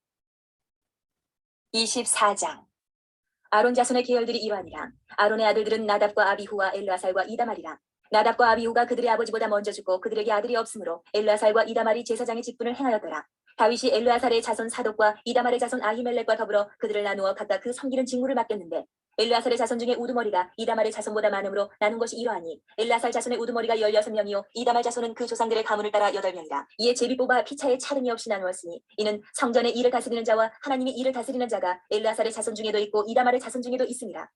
24장. 아론 자손의 계열들이 이러하니라. 아론의 아들들은 나답과 아비후와 엘르아살과 이다말이라. 나답과 아비후가 그들의 아버지보다 먼저 죽고 그들에게 아들이 없으므로 엘르아살과 이다말이 제사장의 직분을 행하였더라. 다윗이 엘르아살의 자손 사독과 이다말의 자손 아히멜렉과 더불어 그들을 나누어 각각 그 섬기는 직무를 맡겼는데 엘르아살의 자손 중에 우두머리가 이다말의 자손보다 많으므로 나눈 것이 이러하니 엘르아살 자손의 우두머리가 16명이요 이다말 자손은 그 조상들의 가문을 따라 8명이라. 이에 제비 뽑아 피차에 차름이 없이 나누었으니 이는 성전의 일을 다스리는 자와 하나님이 일을 다스리는 자가 엘르아살의 자손 중에도 있고 이다말의 자손 중에도 있습니다.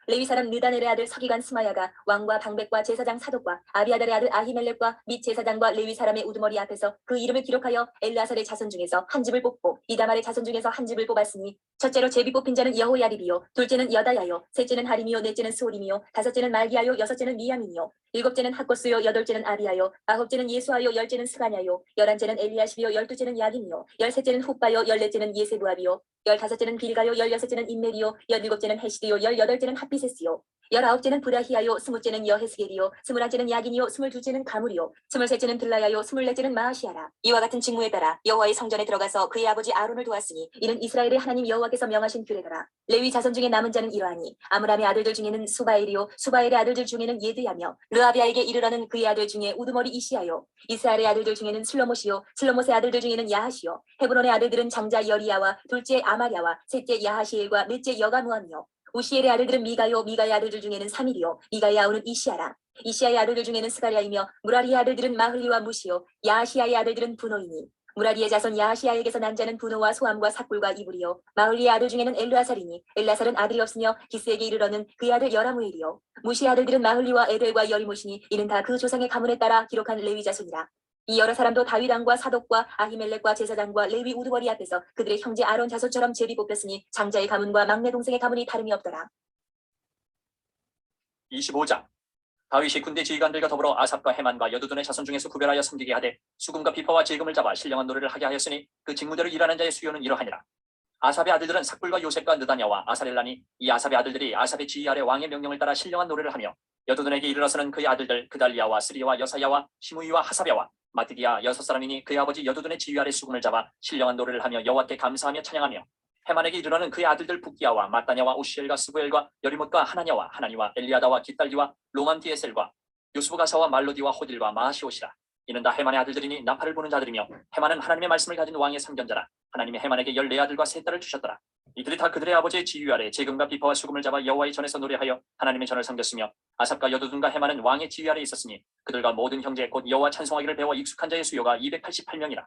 레위 사람 느다넬의 아들 서기관 스마야가 왕과 방백과 제사장 사독과 아비아달의 아들 아히멜렉과 및 제사장과 레위 사람의 우두머리 앞에서 그 이름을 기록하여 엘르아살의 자손 중에서 한 집을 뽑고 이다말의 자손 중에서 한 집을 뽑았으니 첫째로 제비 뽑힌 자는 여호야립이요 둘째는 여다야요 셋째는 하림이요 넷째는 소림이요 다섯째는 말기야요 여섯째는 미야민이요 일곱째는 학고스요 여덟째는 아비야요 아홉째는 예수아요 열째는 스가냐요 열한째는 엘리야십이요 열두째는 야긴이요 열셋째는 훗바요 열넷째는 예세부압이요 열다섯째는 빌가요 열여섯째는 인멜이요 열일곱째는 헤시디요 열여덟째는 핫비세스요 열아홉째는 브라히아요 스무째는 여헤스겔이요 스물한째는 야긴이요 스물둘째는 가물이요 스물셋째는 들라야요 스물넷째는 마아시아라. 이와 같은 직무에 따라 여호와의 성전에 들어가서 그의 아버지 아론을 도왔으니 이는 이스라엘의 하나님 여호와께서 명하신 규례더라. 레위 자손 중에 남은 자는 이러하니 아므람의 아들들 중에는 수바엘이요 수바엘의 아들들 중에는 예드야며 르아비아에게 이르러는 그의 아들 중에 우두머리 이시야요 이스라엘의 아들들 중에는 슬로못이요 슬로못의 아들들 중에는 야하시요 헤브론의 아들들은 장자 여리야와 둘째 아마랴와 셋째 야하시엘과 넷째 여가무함이요 우시엘의 아들들은 미가요 미가의 아들들 중에는 사밀이요 미가의 아우는 이시야라. 이시야의 아들들 중에는 스가랴이며 무라리의 아들들은 마흘리와 무시요 야하시야의 아들들은 분노이니 무라리의 자손 야하시야에게서 난 자는 분노와 소함과 삭불과 이불이요 마흘리의 아들 중에는 엘르아살이니 엘르아살은 아들이 없으며 기스에게 이르러는 그의 아들 여라무엘이요 무시의 아들들은 마흘리와 에델과 여리못이니 이는 다 그 조상의 가문에 따라 기록한 레위 자손이라. 이 여러 사람도 다윗 왕과 사독과 아히멜렉과 제사장과 레위 우두머리 앞에서 그들의 형제 아론 자손처럼 제비 뽑혔으니 장자의 가문과 막내 동생의 가문이 다름이 없더라.
25장. 다윗이 군대 지휘관들과 더불어 아삽과 헤만과 여두둔의 자손 중에서 구별하여 섬기게 하되 수금과 비파와 질금을 잡아 신령한 노래를 하게 하였으니 그 직무대로 일하는 자의 수요는 이러하니라. 아삽의 아들들은 삭불과 요셉과 느다냐와 아사렐라니 이 아삽의 아들들이 아삽의 지휘 아래 왕의 명령을 따라 신령한 노래를 하며 여두둔에게 이르러서는 그의 아들들 그달리아와 스리와 여사야와 시므이와 하사랴와 마띠디아 6사람이니 그의 아버지 여두둔의 지휘 아래 수금을 잡아 신령한 노래를 하며 여호와께 감사하며 찬양하며 헤만에게 이르러는 그의 아들들 붓기야와 마따냐와 우시엘과 스부엘과 여리못과 하나냐와 하나니와 엘리아다와 깃달리와 로맘디에셀과 요스부가사와 말로디와 호딜과 마하시옷이라. 이는 다 헤만의 아들들이니 나팔을 보는 자들이며 헤만은 하나님의 말씀을 가진 왕의 상견자라. 하나님이 헤만에게 14아들과 3딸을 주셨더라. 이들이 다 그들의 아버지의 지휘 아래 제금과 비파와 수금을 잡아 여호와의 전에서 노래하여 하나님의 전을 섬겼으며 아삽과 여두둔과 헤만은 왕의 지휘 아래 있었으니 그들과 모든 형제 곧 여호와 찬송하기를 배워 익숙한 자의 수요가 288명이라.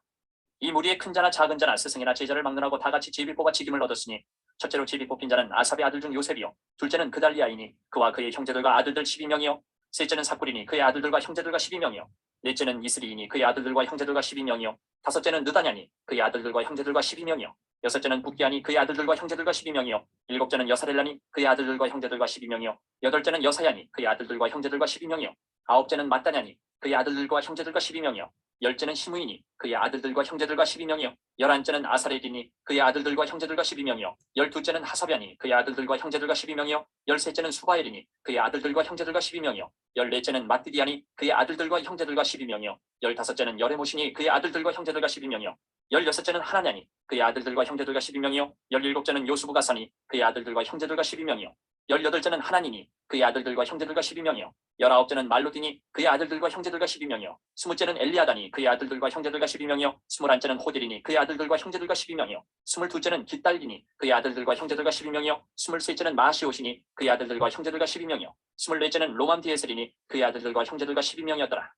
이 무리의 큰 자나 작은 자나 스승이나 제자를 막론하고 다 같이 제비 뽑아 직임을 얻었으니 첫째로 제비 뽑힌 자는 아삽의 아들 중 요셉이요 둘째는 그달리아이니 그와 그의 형제들과 아들들 12명이요 셋째는 삭불이니 그의 아들들과 형제들과 12명이요 넷째는 이스리이니 그의 아들들과 형제들과 12명이요 다섯째는 느다냐니 그의 아들들과 형제들과 12명이요 여섯째는 붓기아니 그의 아들들과 형제들과 12명이요 일곱째는 여사렐라니 그의 아들들과 형제들과 12명이요 여덟째는 여사야니 그의 아들들과 형제들과 12명이요 아홉째는 마따냐니 그의 아들들과 형제들과 12명이요 열째는 시므이니 그의 아들들과 형제들과 12명이요 열한째는 아사렐이니 그의 아들들과 형제들과 12명이요 열두째는 하사변이 그의 아들들과 형제들과 12명이요 열셋째는 수바엘이니 그의 아들들과 형제들과 12명이요 열넷째는 마띠디아니 그의 아들들과 형제들과 12명이요 열다섯째는 여레못이니 그의 아들들과 형제들과 12명이요 열여섯째는 하나냐니 그의 아들들과 형제들과 12명이요 열일곱째는 요수부가사니 그의 아들들과 형제들과 12명이요 열여덟째는 하나니니 그의 아들들과 형제들과 12명이요 열아홉째는 말로디니 그의 아들들과 형제들과 12명이요 스무째는 엘리아다니 그의 아들들과 형제들과 12명이요 스물한째는 호딜이니 그의 아들들과 형제들과 12명이요 스물둘째는 깃달리니 그의 아들들과 형제들과 12명이요 스물셋째는 마시옷이니 그의 아들들과 형제들과 12명이요 스물넷째는 로맘디에셀이니 그의 아들들과 형제들과 12명이었더라.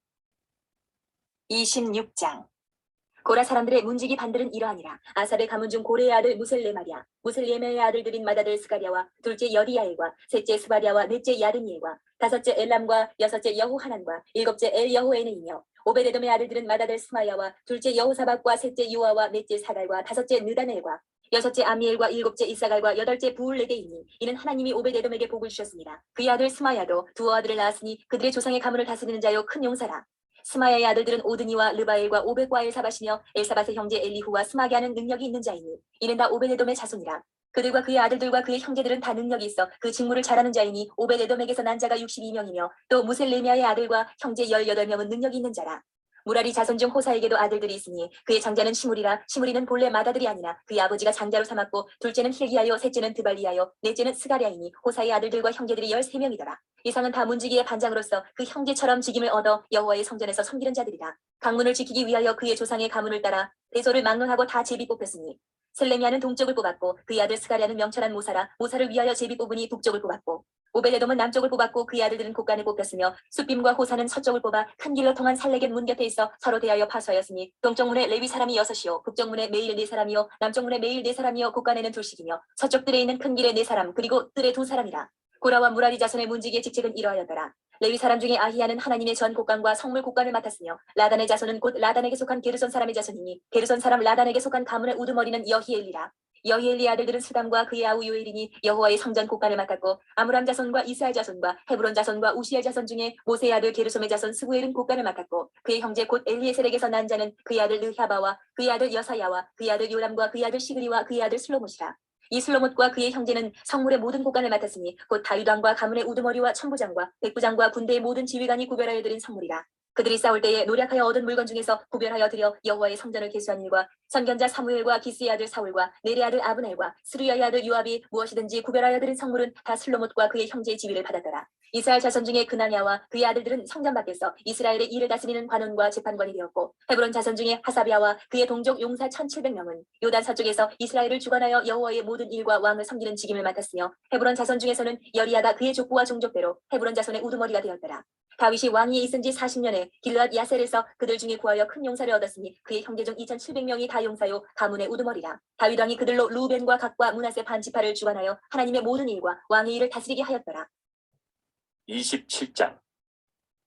26장. 고라 사람들의 문지기 반들은 이러하니라. 아삽의 가문 중 고레의 아들 무셀레마랴 무셀레메의 아들들인 마다들 스가랴와 둘째 여디야엘과 셋째 스바랴와 넷째 야드니엘과 다섯째 엘람과 여섯째 여호하난과 일곱째 엘여호에네이며 오베데돔의 아들들은 마다들 스마야와 둘째 여호사박과 셋째 유아와 넷째 사갈과 다섯째 느다넬과 여섯째 암미엘과 일곱째 이사갈과 여덟째 부울레게이니 이는 하나님이 오베데돔에게 복을 주셨습니다. 그의 아들 스마야도 두어 아들을 낳았으니 그들의 조상의 가문을 다스리는 자요 큰 용사라. 스마야의 아들들은 오드니와 르바엘과 오벳과 엘사밧이며 엘사밧의 형제 엘리후와 스마게 하는 능력이 있는 자이니 이는 다 오베데돔의 자손이라. 그들과 그의 아들들과 그의 형제들은 다 능력이 있어 그 직무를 잘하는 자이니 오베데돔에게서 난 자가 62명이며 또 무셀레미아의 아들과 형제 18명은 능력이 있는 자라. 무라리 자손 중 호사에게도 아들들이 있으니 그의 장자는 시므리라. 시므리는 본래 맏아들이 아니라 그의 아버지가 장자로 삼았고 둘째는 힐기야요 셋째는 드발리야요 넷째는 스가랴이니 호사의 아들들과 형제들이 13명이더라. 이상은 다 문지기의 반장으로서 그 형제처럼 직임을 얻어 여호와의 성전에서 섬기는 자들이라. 강문을 지키기 위하여 그의 조상의 가문을 따라 대소를 막론하고 다 제비 뽑혔으니 슬레미아는 동쪽을 뽑았고 그의 아들 스가랴는 명철한 모사라. 모사를 위하여 제비 뽑으니 북쪽을 뽑았고 오베데돔은 남쪽을 뽑았고 그의 아들들은 곡간을 뽑혔으며 숫빔과 호사는 서쪽을 뽑아 큰 길로 통한 살레겟 문 곁에 있어 서로 대하여 파수하였으니 동쪽 문에 레위 사람이 6이요 북쪽 문에 매일 4사람이요 남쪽 문에 매일 4사람이요 곡간에는 둘씩이며 서쪽 뜰에 있는 큰 길에 4사람 그리고 뜰에 2사람이라. 고라와 무라리 자손의 문지기의 직책은 이러하였더라. 레위 사람 중에 아히야는 하나님의 전 곡간과 성물 곡간을 맡았으며 라단의 자손은 곧 라단에게 속한 게르손 사람의 자손이니 게르손 사람 라단에게 속한 가문의 우두머리는 여히엘리라. 여히엘리 아들들은 스담과 그의 아우 요엘이니 여호와의 성전 곡간을 맡았고 아므람 자손과 이스라엘 자손과 헤브론 자손과 우시엘 자손 중에 모세의 아들 게르솜의 자손 스구엘은 곡간을 맡았고 그의 형제 곧 엘리에셀에게서 난 자는 그의 아들 르하바와 그의 아들 여사야와 그의 아들 요람과 그의 아들 시그리와 그의 아들 슬로못이라. 이 슬로못과 그의 형제는 성물의 모든 곡간을 맡았으니 곧 다윗왕과 가문의 우두머리와 천부장과 백부장과 군대의 모든 지휘관이 구별하여 드린 성물이라. 그들이 싸울 때에 노력하여 얻은 물건 중에서 구별하여 드려 여호와의 성전을 계수한 일과 선견자 사무엘과 기스의 아들 사울과 네레 아들 아브넬과 스루야의 아들 요압이 무엇이든지 구별하여 드린 성물은 다 슬로못과 그의 형제의 지위를 받았더라. 이스라엘 자손 중에 그나냐와 그의 아들들은 성전 밖에서 이스라엘의 일을 다스리는 관원과 재판관이 되었고 헤브론 자손 중에 하사비아와 그의 동족 용사 1700명은 요단 서쪽에서 이스라엘을 주관하여 여호와의 모든 일과 왕을 섬기는 직임을 맡았으며 헤브론 자손 중에서는 여리야가 그의 족보와 종족대로 헤브론 자손의 우두머리가 되었더라. 다윗이 왕위에 있은 지 40년에 길르앗 야셀에서 그들 중에 구하여 큰 용사를 얻었으니 그의 형제 중 2700명이 다 용사요 가문의 우두머리라. 다윗 왕이 그들로 루벤과 갓과 므낫세 반 지파를 주관하여 하나님의 모든 일과 왕의 일을 다스리게 하였더라.
27장.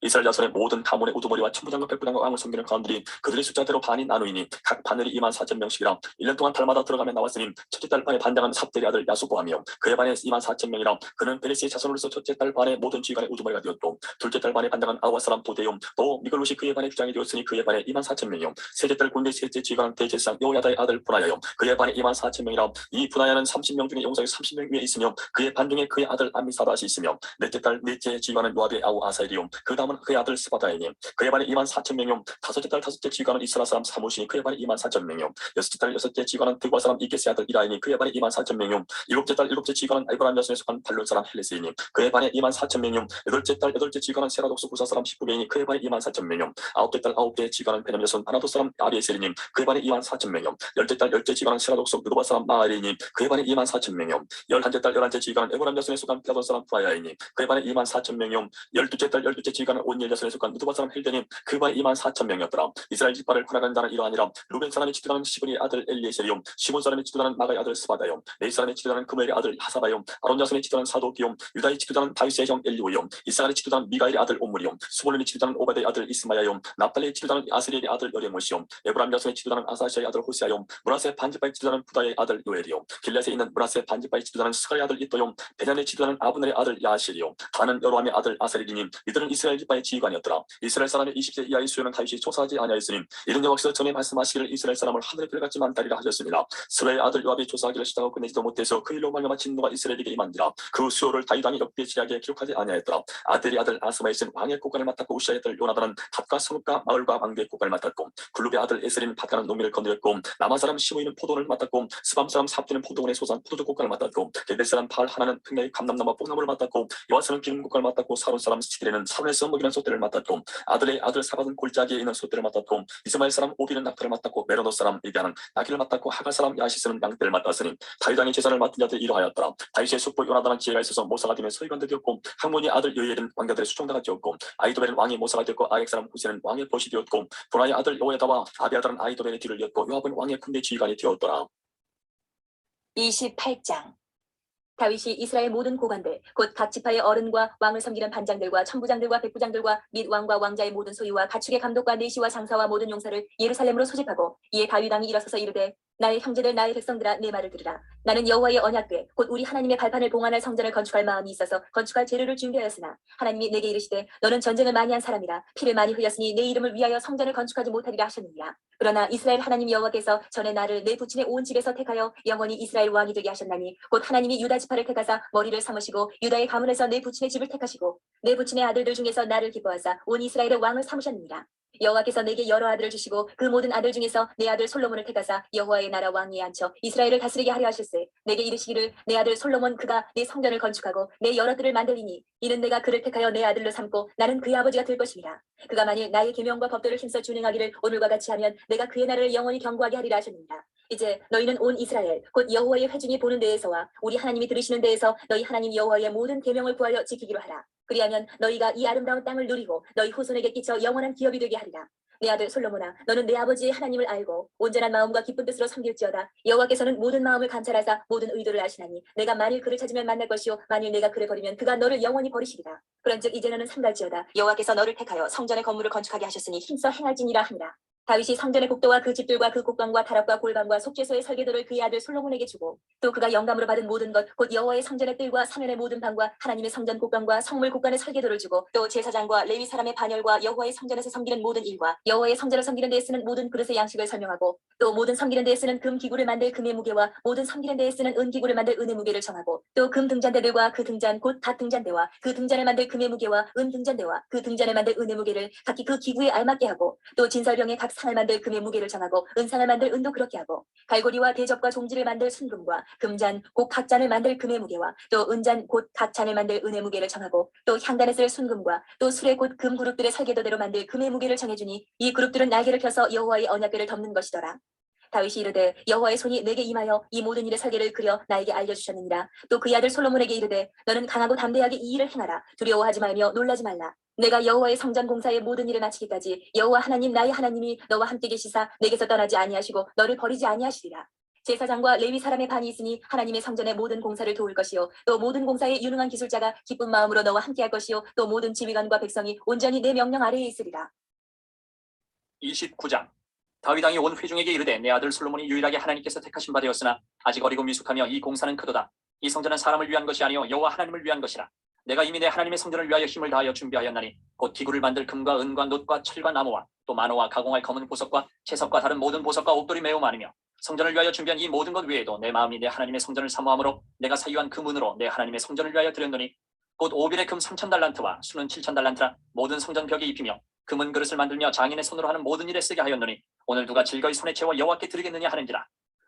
이스라엘 자손의 모든 가문의 우두머리와 천부장과 백부장과 왕을 섬기는 관원들이 그들의 숫자대로 반이 나누이니 각 바늘이 24,000명씩이라. 1년 동안 달마다 들어가며 나왔으니 첫째 달 반에 반장은 삽델의 아들 야수보하며 그의 반에 24,000명이라. 그는 베레스의 자손으로서 첫째 달 반에 모든 지휘관의 우두머리가 되었고 둘째 달 반에 반장은 아와 사람 도데움 또 미글롯이 그의 반에 주장이 되었으니 그의 반에 24,000명이요. 셋째 달 군대 셋째 지휘관은 대제사장 여호야다의 아들 분하야요 그의 반에 24,000명이라. 이 분하야는 30명 중에 용사의 30명 위에 있으며 그의 반 중에 그의 아들 암미사다시 있으며 넷째 달 넷째 지휘관은 요압의 아우 아사엘이요 그 다음은 그의 아들 스바다이니 그의 반에 24,000명이요. 다섯째 달 다섯째 지휘관은 이스라 사람 사무시니 그의 반에 24,000명이요. 여섯째 달 여섯째 지휘관은 드과 사람 이게스의 아들 이라이니 그의 반에 24,000명이요. 일곱째 달 일곱째 지휘관은 에브라임 자손에 속한 발론 사람 헬레스이니 그의 반에 24,000명이요. 여덟째 달 여덟째 지휘관은 세라독스 부사 사람 19명이니 그의 반에 24,000명이요. 아홉째 달 아홉째 지휘관은 베냐민 자손 하나도 사람 아비에셀이니 그의 반에 24,000명이요. 열째 달 열째 지휘관은 세라독스 느도바 사람 마아리니 그의 반에 24,000명이요. 열한째 달 열한째 지휘관은 에브라임 자손에 속한 피라돈 사람 프라야이니 그의 반에 24,000명이요. 열두째 달 열두째 지휘관은 온니엘 자손에 속한 느도바 사람 헬데니 그 반에 24,000명이었더라. 이스라엘 지파를 권하는 자는 이러하니라. 루벤 사람이 지도하는 시브니의 아들 엘리에셀이요 시몬 사람이 지도하는 마가의 아들 스바다요 레이 사람이 지도하는 그멜의 아들 하사바요 아론 자손이 지도하는 사도기요 유다의 지도자는 다윗의 형 엘리오요 이스라엘이 지도자는 미가엘의 아들 오므리요 스볼론이 지도자는 오바데의 아들 이스마야요 납달리의 지도자는 아스리엘의 아들 여레못이요 에브라임 자손의 지도자는 아사시아의 아들 호세아요 므낫의 반지파의 지도자는 부다의 아들 요엘이요 길렛에 있는 므낫의 반지파의 지도자는 스가의 아들 이또요 베냐민의 지도자는 아브넬의 아들 야실이요 다는 여로함의 아들 아사리니 이들은 이스라엘 지파의 지휘관이었더라. 이스라엘 사람의 20세 이하의 수요는 다윗이 조사하지 아니하였으니 이는 여호와께서 전에 말씀하시기를 이스라엘 사람을 하늘의 별 같이 많다리라 하셨습니다. 스레의 아들 요압이 조사하기를 시작하고 끝내지도 못해서 그 일로 말미암아 진노가 이스라엘에게 임한지라. 그 수요를 다윗 왕이 역대 지략에 기록하지 아니하였더라. 아델의 아들 아스마이스는 왕의 국간을 맡았고 우시아의 아들 요나단은 밭과 성읍과 마을과 왕대의 국간을 맡았고 글룹의 아들 에셀인 밭가는 농민을 건드렸고 남한 사람 시므이는 포도원을 맡았고 스밤 사람 삽디는 포도원의 소산 포도주 국간을 맡았고 게델 사람 발 하나는 평야의 감람나무 뽕나무를 맡았고 요아스는 기름 국간을 맡았고 사론 사람 시디레는 사론에서 먹이는 소떼를 맡았고 아들의 아들 사밧은 골짜기에 있는 소떼를 맡았고 이스마엘 사람 오비는 낙타를 맡았고 메로노 사람 이비아는 나귀를 맡았고 하갈 사람 야시스는 양떼를 맡았으니 다윗 왕의 제사를 맡은 자들이 이러하였더라. 다윗의 숙부 요나단은 지혜가 있어서 모사가 되며 서기관도 되었고 학문의 아들 여이엘은 왕자들의 수종다가 되었고 아이도벨은 왕의 모사가 되었고 아엑 사람 후세는 왕의 보시 되었고 분하의 아들 요에다와 아비아달은 아이도벨의 뒤를 이었고 요압은 왕의 군대 지휘관이 되었더라.
28장. 다윗이 이스라엘 모든 고관들 곧 각 지파의 어른과 왕을 섬기는 반장들과 천부장들과 백부장들과 및 왕과 왕자의 모든 소유와 가축의 감독과 내시와 장사와 모든 용사를 예루살렘으로 소집하고 이에 다윗 왕이 일어서서 이르되 나의 형제들 나의 백성들아 내 말을 들으라. 나는 여호와의 언약궤 곧 우리 하나님의 발판을 봉헌할 성전을 건축할 마음이 있어서 건축할 재료를 준비하였으나 하나님이 내게 이르시되 너는 전쟁을 많이 한 사람이라 피를 많이 흘렸으니 내 이름을 위하여 성전을 건축하지 못하리라 하셨느니라. 그러나 이스라엘 하나님 여호와께서 전에 나를 내 부친의 온 집에서 택하여 영원히 이스라엘 왕이 되게 하셨나니 곧 하나님이 유다 지파를 택하사 머리를 삼으시고 유다의 가문에서 내 부친의 집을 택하시고 내 부친의 아들들 중에서 나를 기뻐하사 온 이스라엘의 왕을 삼으셨느니라. 여호와께서 내게 여러 아들을 주시고 그 모든 아들 중에서 내 아들 솔로몬을 택하사 여호와의 나라 왕위에 앉혀 이스라엘을 다스리게 하려 하실세. 내게 이르시기를 내 아들 솔로몬 그가 내 성전을 건축하고 내 여러 뜰을 만들리니 이는 내가 그를 택하여 내 아들로 삼고 나는 그의 아버지가 될 것임이라. 그가 만일 나의 계명과 법도를 힘써 준행하기를 오늘과 같이 하면 내가 그의 나라를 영원히 경고하게 하리라 하셨느니라. 이제 너희는 온 이스라엘 곧 여호와의 회중이 보는 데에서와 우리 하나님이 들으시는 데에서 너희 하나님 여호와의 모든 계명을 구하여 지키기로 하라. 그리하면 너희가 이 아름다운 땅을 누리고 너희 후손에게 끼쳐 영원한 기업이 되게 하리라. 내 아들 솔로몬아 너는 내 아버지의 하나님을 알고 온전한 마음과 기쁜 뜻으로 섬길지어다. 여호와께서는 모든 마음을 감찰하사 모든 의도를 아시나니 내가 만일 그를 찾으면 만날 것이요 만일 내가 그를 버리면 그가 너를 영원히 버리시리라. 그런즉 이제 너는 삼갈지어다. 여호와께서 너를 택하여 성전의 건물을 건축하게 하셨으니 힘써 행할지니라 하니라. 다윗이 성전의 국도와 그 집들과 그 곡관과 다락과 골방과 속죄소의 설계도를 그의 아들 솔로몬에게 주고 또 그가 영감으로 받은 모든 것 곧 여호와의 성전의 뜰과 사면의 모든 방과 하나님의 성전 곡관과 성물 곡관의 설계도를 주고 또 제사장과 레위 사람의 반열과 여호와의 성전에서 섬기는 모든 일과 여호와의 성전을 섬기는 데에 쓰는 모든 그릇의 양식을 설명하고 또 모든 섬기는 데에 쓰는 금 기구를 만들 금의 무게와 모든 섬기는 데에 쓰는 은 기구를 만들 은의 무게를 정하고 또 금 등잔대들과 그 등잔 곧 각 등잔대와 그 등잔을 만들 금의 무게와 은 등잔대와 그 등잔을 만들 은의 무게를 각기 그 기구에 알맞게 하고 또 진설병의 각 상을 만들 금의 무게를 정하고 은상을 만들 은도 그렇게 하고 갈고리와 대접과 종지를 만들 순금과 금잔 곧 각 잔을 만들 금의 무게와 또 은잔 곧 각 잔을 만들 은의 무게를 정하고 또 향단에 쓸 순금과 또 수레 곧 금 그룹들의 설계도대로 만들 금의 무게를 정해주니 이 그룹들은 날개를 펴서 여호와의 언약궤를 덮는 것이더라. 다윗이 이르되 여호와의 손이 내게 임하여 이 모든 일의 설계를 그려 나에게 알려주셨느니라. 또 그의 아들 솔로몬에게 이르되 너는 강하고 담대하게 이 일을 행하라. 두려워하지 말며 놀라지 말라. 내가 여호와의 성전 공사의 모든 일을 마치기까지 여호와 하나님 나의 하나님이 너와 함께 계시사 내게서 떠나지 아니하시고 너를 버리지 아니하시리라. 제사장과 레위 사람의 반이 있으니 하나님의 성전의 모든 공사를 도울 것이요 또 모든 공사에 유능한 기술자가 기쁜 마음으로 너와 함께할 것이요 또 모든 지휘관과 백성이 온전히 내 명령 아래에 있으리라.
29장. 다윗 왕이 온 회중에게 이르되 내 아들 솔로몬이 유일하게 하나님께서 택하신 바 되었으나 아직 어리고 미숙하며 이 공사는 크도다. 이 성전은 사람을 위한 것이 아니요 여호와 하나님을 위한 것이라. 내가 이미 내 하나님의 성전을 위하여 힘을 다하여 준비하였나니 곧 기구를 만들 금과 은과 놋과 철과 나무와 또 만호와 가공할 검은 보석과 채석과 다른 모든 보석과 옥돌이 매우 많으며 성전을 위하여 준비한 이 모든 것 외에도 내 마음이 내 하나님의 성전을 사모함으로 내가 사유한 그 문으로 내 하나님의 성전을 위하여 드렸노니 곧 오빌의 금 3,000달란트와 수는 7,000달란트라 모든 성전 벽에 입히며 금은 그릇을 만들며 장인의 손으로 하는 모든 일에 쓰게 하였노니 오늘 누가 즐거이 손에 채워 여호와께 드리겠느냐 하는지라.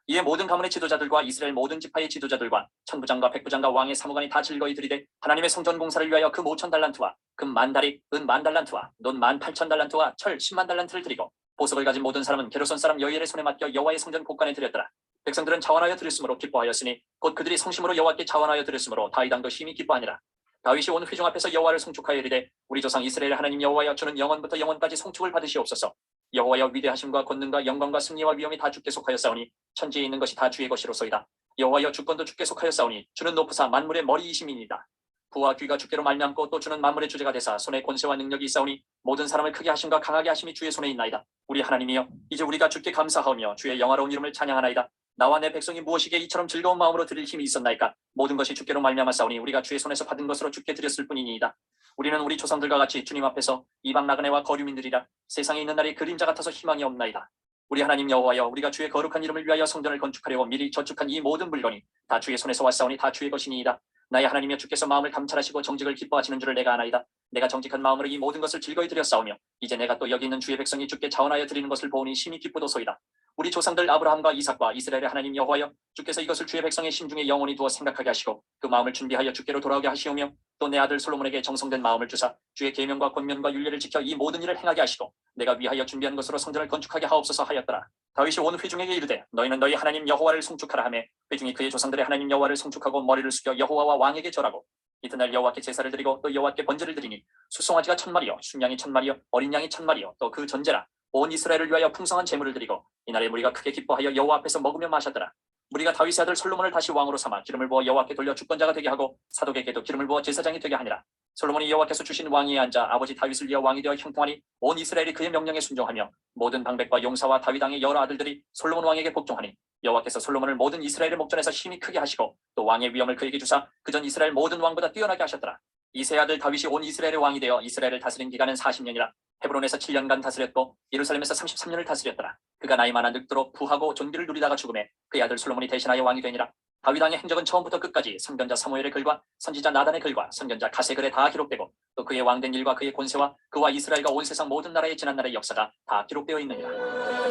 이에 모든 가문의 지도자들과 이스라엘 모든 지파의 지도자들과 천부장과 백부장과 왕의 사무관이 다 즐거이 드리되 하나님의 성전 공사를 위하여 금 5,000달란트와 금 10,000다리 은 10,000달란트와 놋 18,000달란트와 철 100,000달란트를 드리고 보석을 가진 모든 사람은 게르손 사람 여이엘의 손에 맡겨 여호와의 성전 곳간에 드렸더라. 백성들은 자원하여 드렸으므로 기뻐하였으니 곧 그들이 성심으로 여호와께 자원하여 드렸으므로 다윗 왕도 심히 기뻐하니라. 다윗이 온 회중 앞에서 여호와를 송축하여 이르되 우리 조상 이스라엘 하나님 여호와여 주는 영원부터 영원까지 송축을 받으시옵소서. 여호와여 위대하심과 권능과 영광과 승리와 위엄이 다 주께 속하였사오니 천지에 있는 것이 다 주의 것이로소이다. 여호와여 주권도 주께 속하였사오니 주는 높으사 만물의 머리이심이니이다. 부와 귀가 주께로 말미암고 또 주는 만물의 주제가 되사 손에 권세와 능력이 있사오니 모든 사람을 크게 하심과 강하게 하심이 주의 손에 있나이다. 우리 하나님이여 이제 우리가 주께 감사하오며 주의 영화로운 이름을 찬양하나이다. 나와 내 백성이 무엇이기에 이처럼 즐거운 마음으로 드릴 힘이 있었나이까. 모든 것이 주께로 말미암았사오니 우리가 주의 손에서 받은 것으로 주께 드렸을 뿐이니이다. 우리는 우리 조상들과 같이 주님 앞에서 이방 나그네와 거류민들이라. 세상에 있는 날이 그림자 같아서 희망이 없나이다. 우리 하나님 여호와여 우리가 주의 거룩한 이름을 위하여 성전을 건축하려고 미리 저축한 이 모든 물건이 다 주의 손에서 왔사오니 다 주의 것이니이다. 나의 하나님이여 주께서 마음을 감찰하시고 정직을 기뻐하시는 줄을 내가 아나이다. 내가 정직한 마음으로 이 모든 것을 즐거이 드렸사오며 이제 내가 또 여기 있는 주의 백성이 주께 자원하여 드리는 것을 보니 심히 기쁘도소이다. 우리 조상들 아브라함과 이삭과 이스라엘의 하나님 여호와여 주께서 이것을 주의 백성의 심중에 영원히 두어 생각하게 하시고 그 마음을 준비하여 주께로 돌아오게 하시오며 또 내 아들 솔로몬에게 정성된 마음을 주사 주의 계명과 권면과 율례를 지켜 이 모든 일을 행하게 하시고 내가 위하여 준비한 것으로 성전을 건축하게 하옵소서 하였더라. 다윗이 온 회중에게 이르되 너희는 너희 하나님 여호와를 송축하라 하매 회중이 그의 조상들의 하나님 여호와를 송축하고 머리를 숙여 여호와와 왕에게 절하고 이튿날 여호와께 제사를 드리고 또 여호와께 번제를 드리니 수송아지가 1,000마리요 순양이 1,000마리요 어린 양이 1,000마리요 또 그 전제라 온 이스라엘을 위하여 풍성한 제물을 드리고 이날에 무리가 크게 기뻐하여 여호와 앞에서 먹으며 마셨더라. 무리가 다윗의 아들 솔로몬을 다시 왕으로 삼아 기름을 부어 여호와께 돌려 주권자가 되게 하고 사독에게도 기름을 부어 제사장이 되게 하니라. 솔로몬이 여호와께서 주신 왕위에 앉아 아버지 다윗을 이어 왕이 되어 형통하니 온 이스라엘이 그의 명령에 순종하며 모든 방백과 용사와 다윗 왕의 여러 아들들이 솔로몬 왕에게 복종하니 여호와께서 솔로몬을 모든 이스라엘의 목전에서 힘이 크게 하시고 또 왕의 위엄을 그에게 주사 그전 이스라엘 모든 왕보다 뛰어나게 하셨더라. 이세 아들 다윗이 온 이스라엘의 왕이 되어 이스라엘을 다스린 기간은 40년이라. 헤브론에서 7년간 다스렸고 예루살렘에서 33년을 다스렸더라. 그가 나이 많아 늙도록 부하고 존귀를 누리다가 죽음에 그의 아들 솔로몬이 대신하여 왕이 되니라. 다윗 왕의 행적은 처음부터 끝까지 선견자 사무엘의 글과 선지자 나단의 글과 선견자 가세 글에 다 기록되고 또 그의 왕된 일과 그의 권세와 그와 이스라엘과 온 세상 모든 나라의 지난 날의 역사가 다 기록되어 있느니라.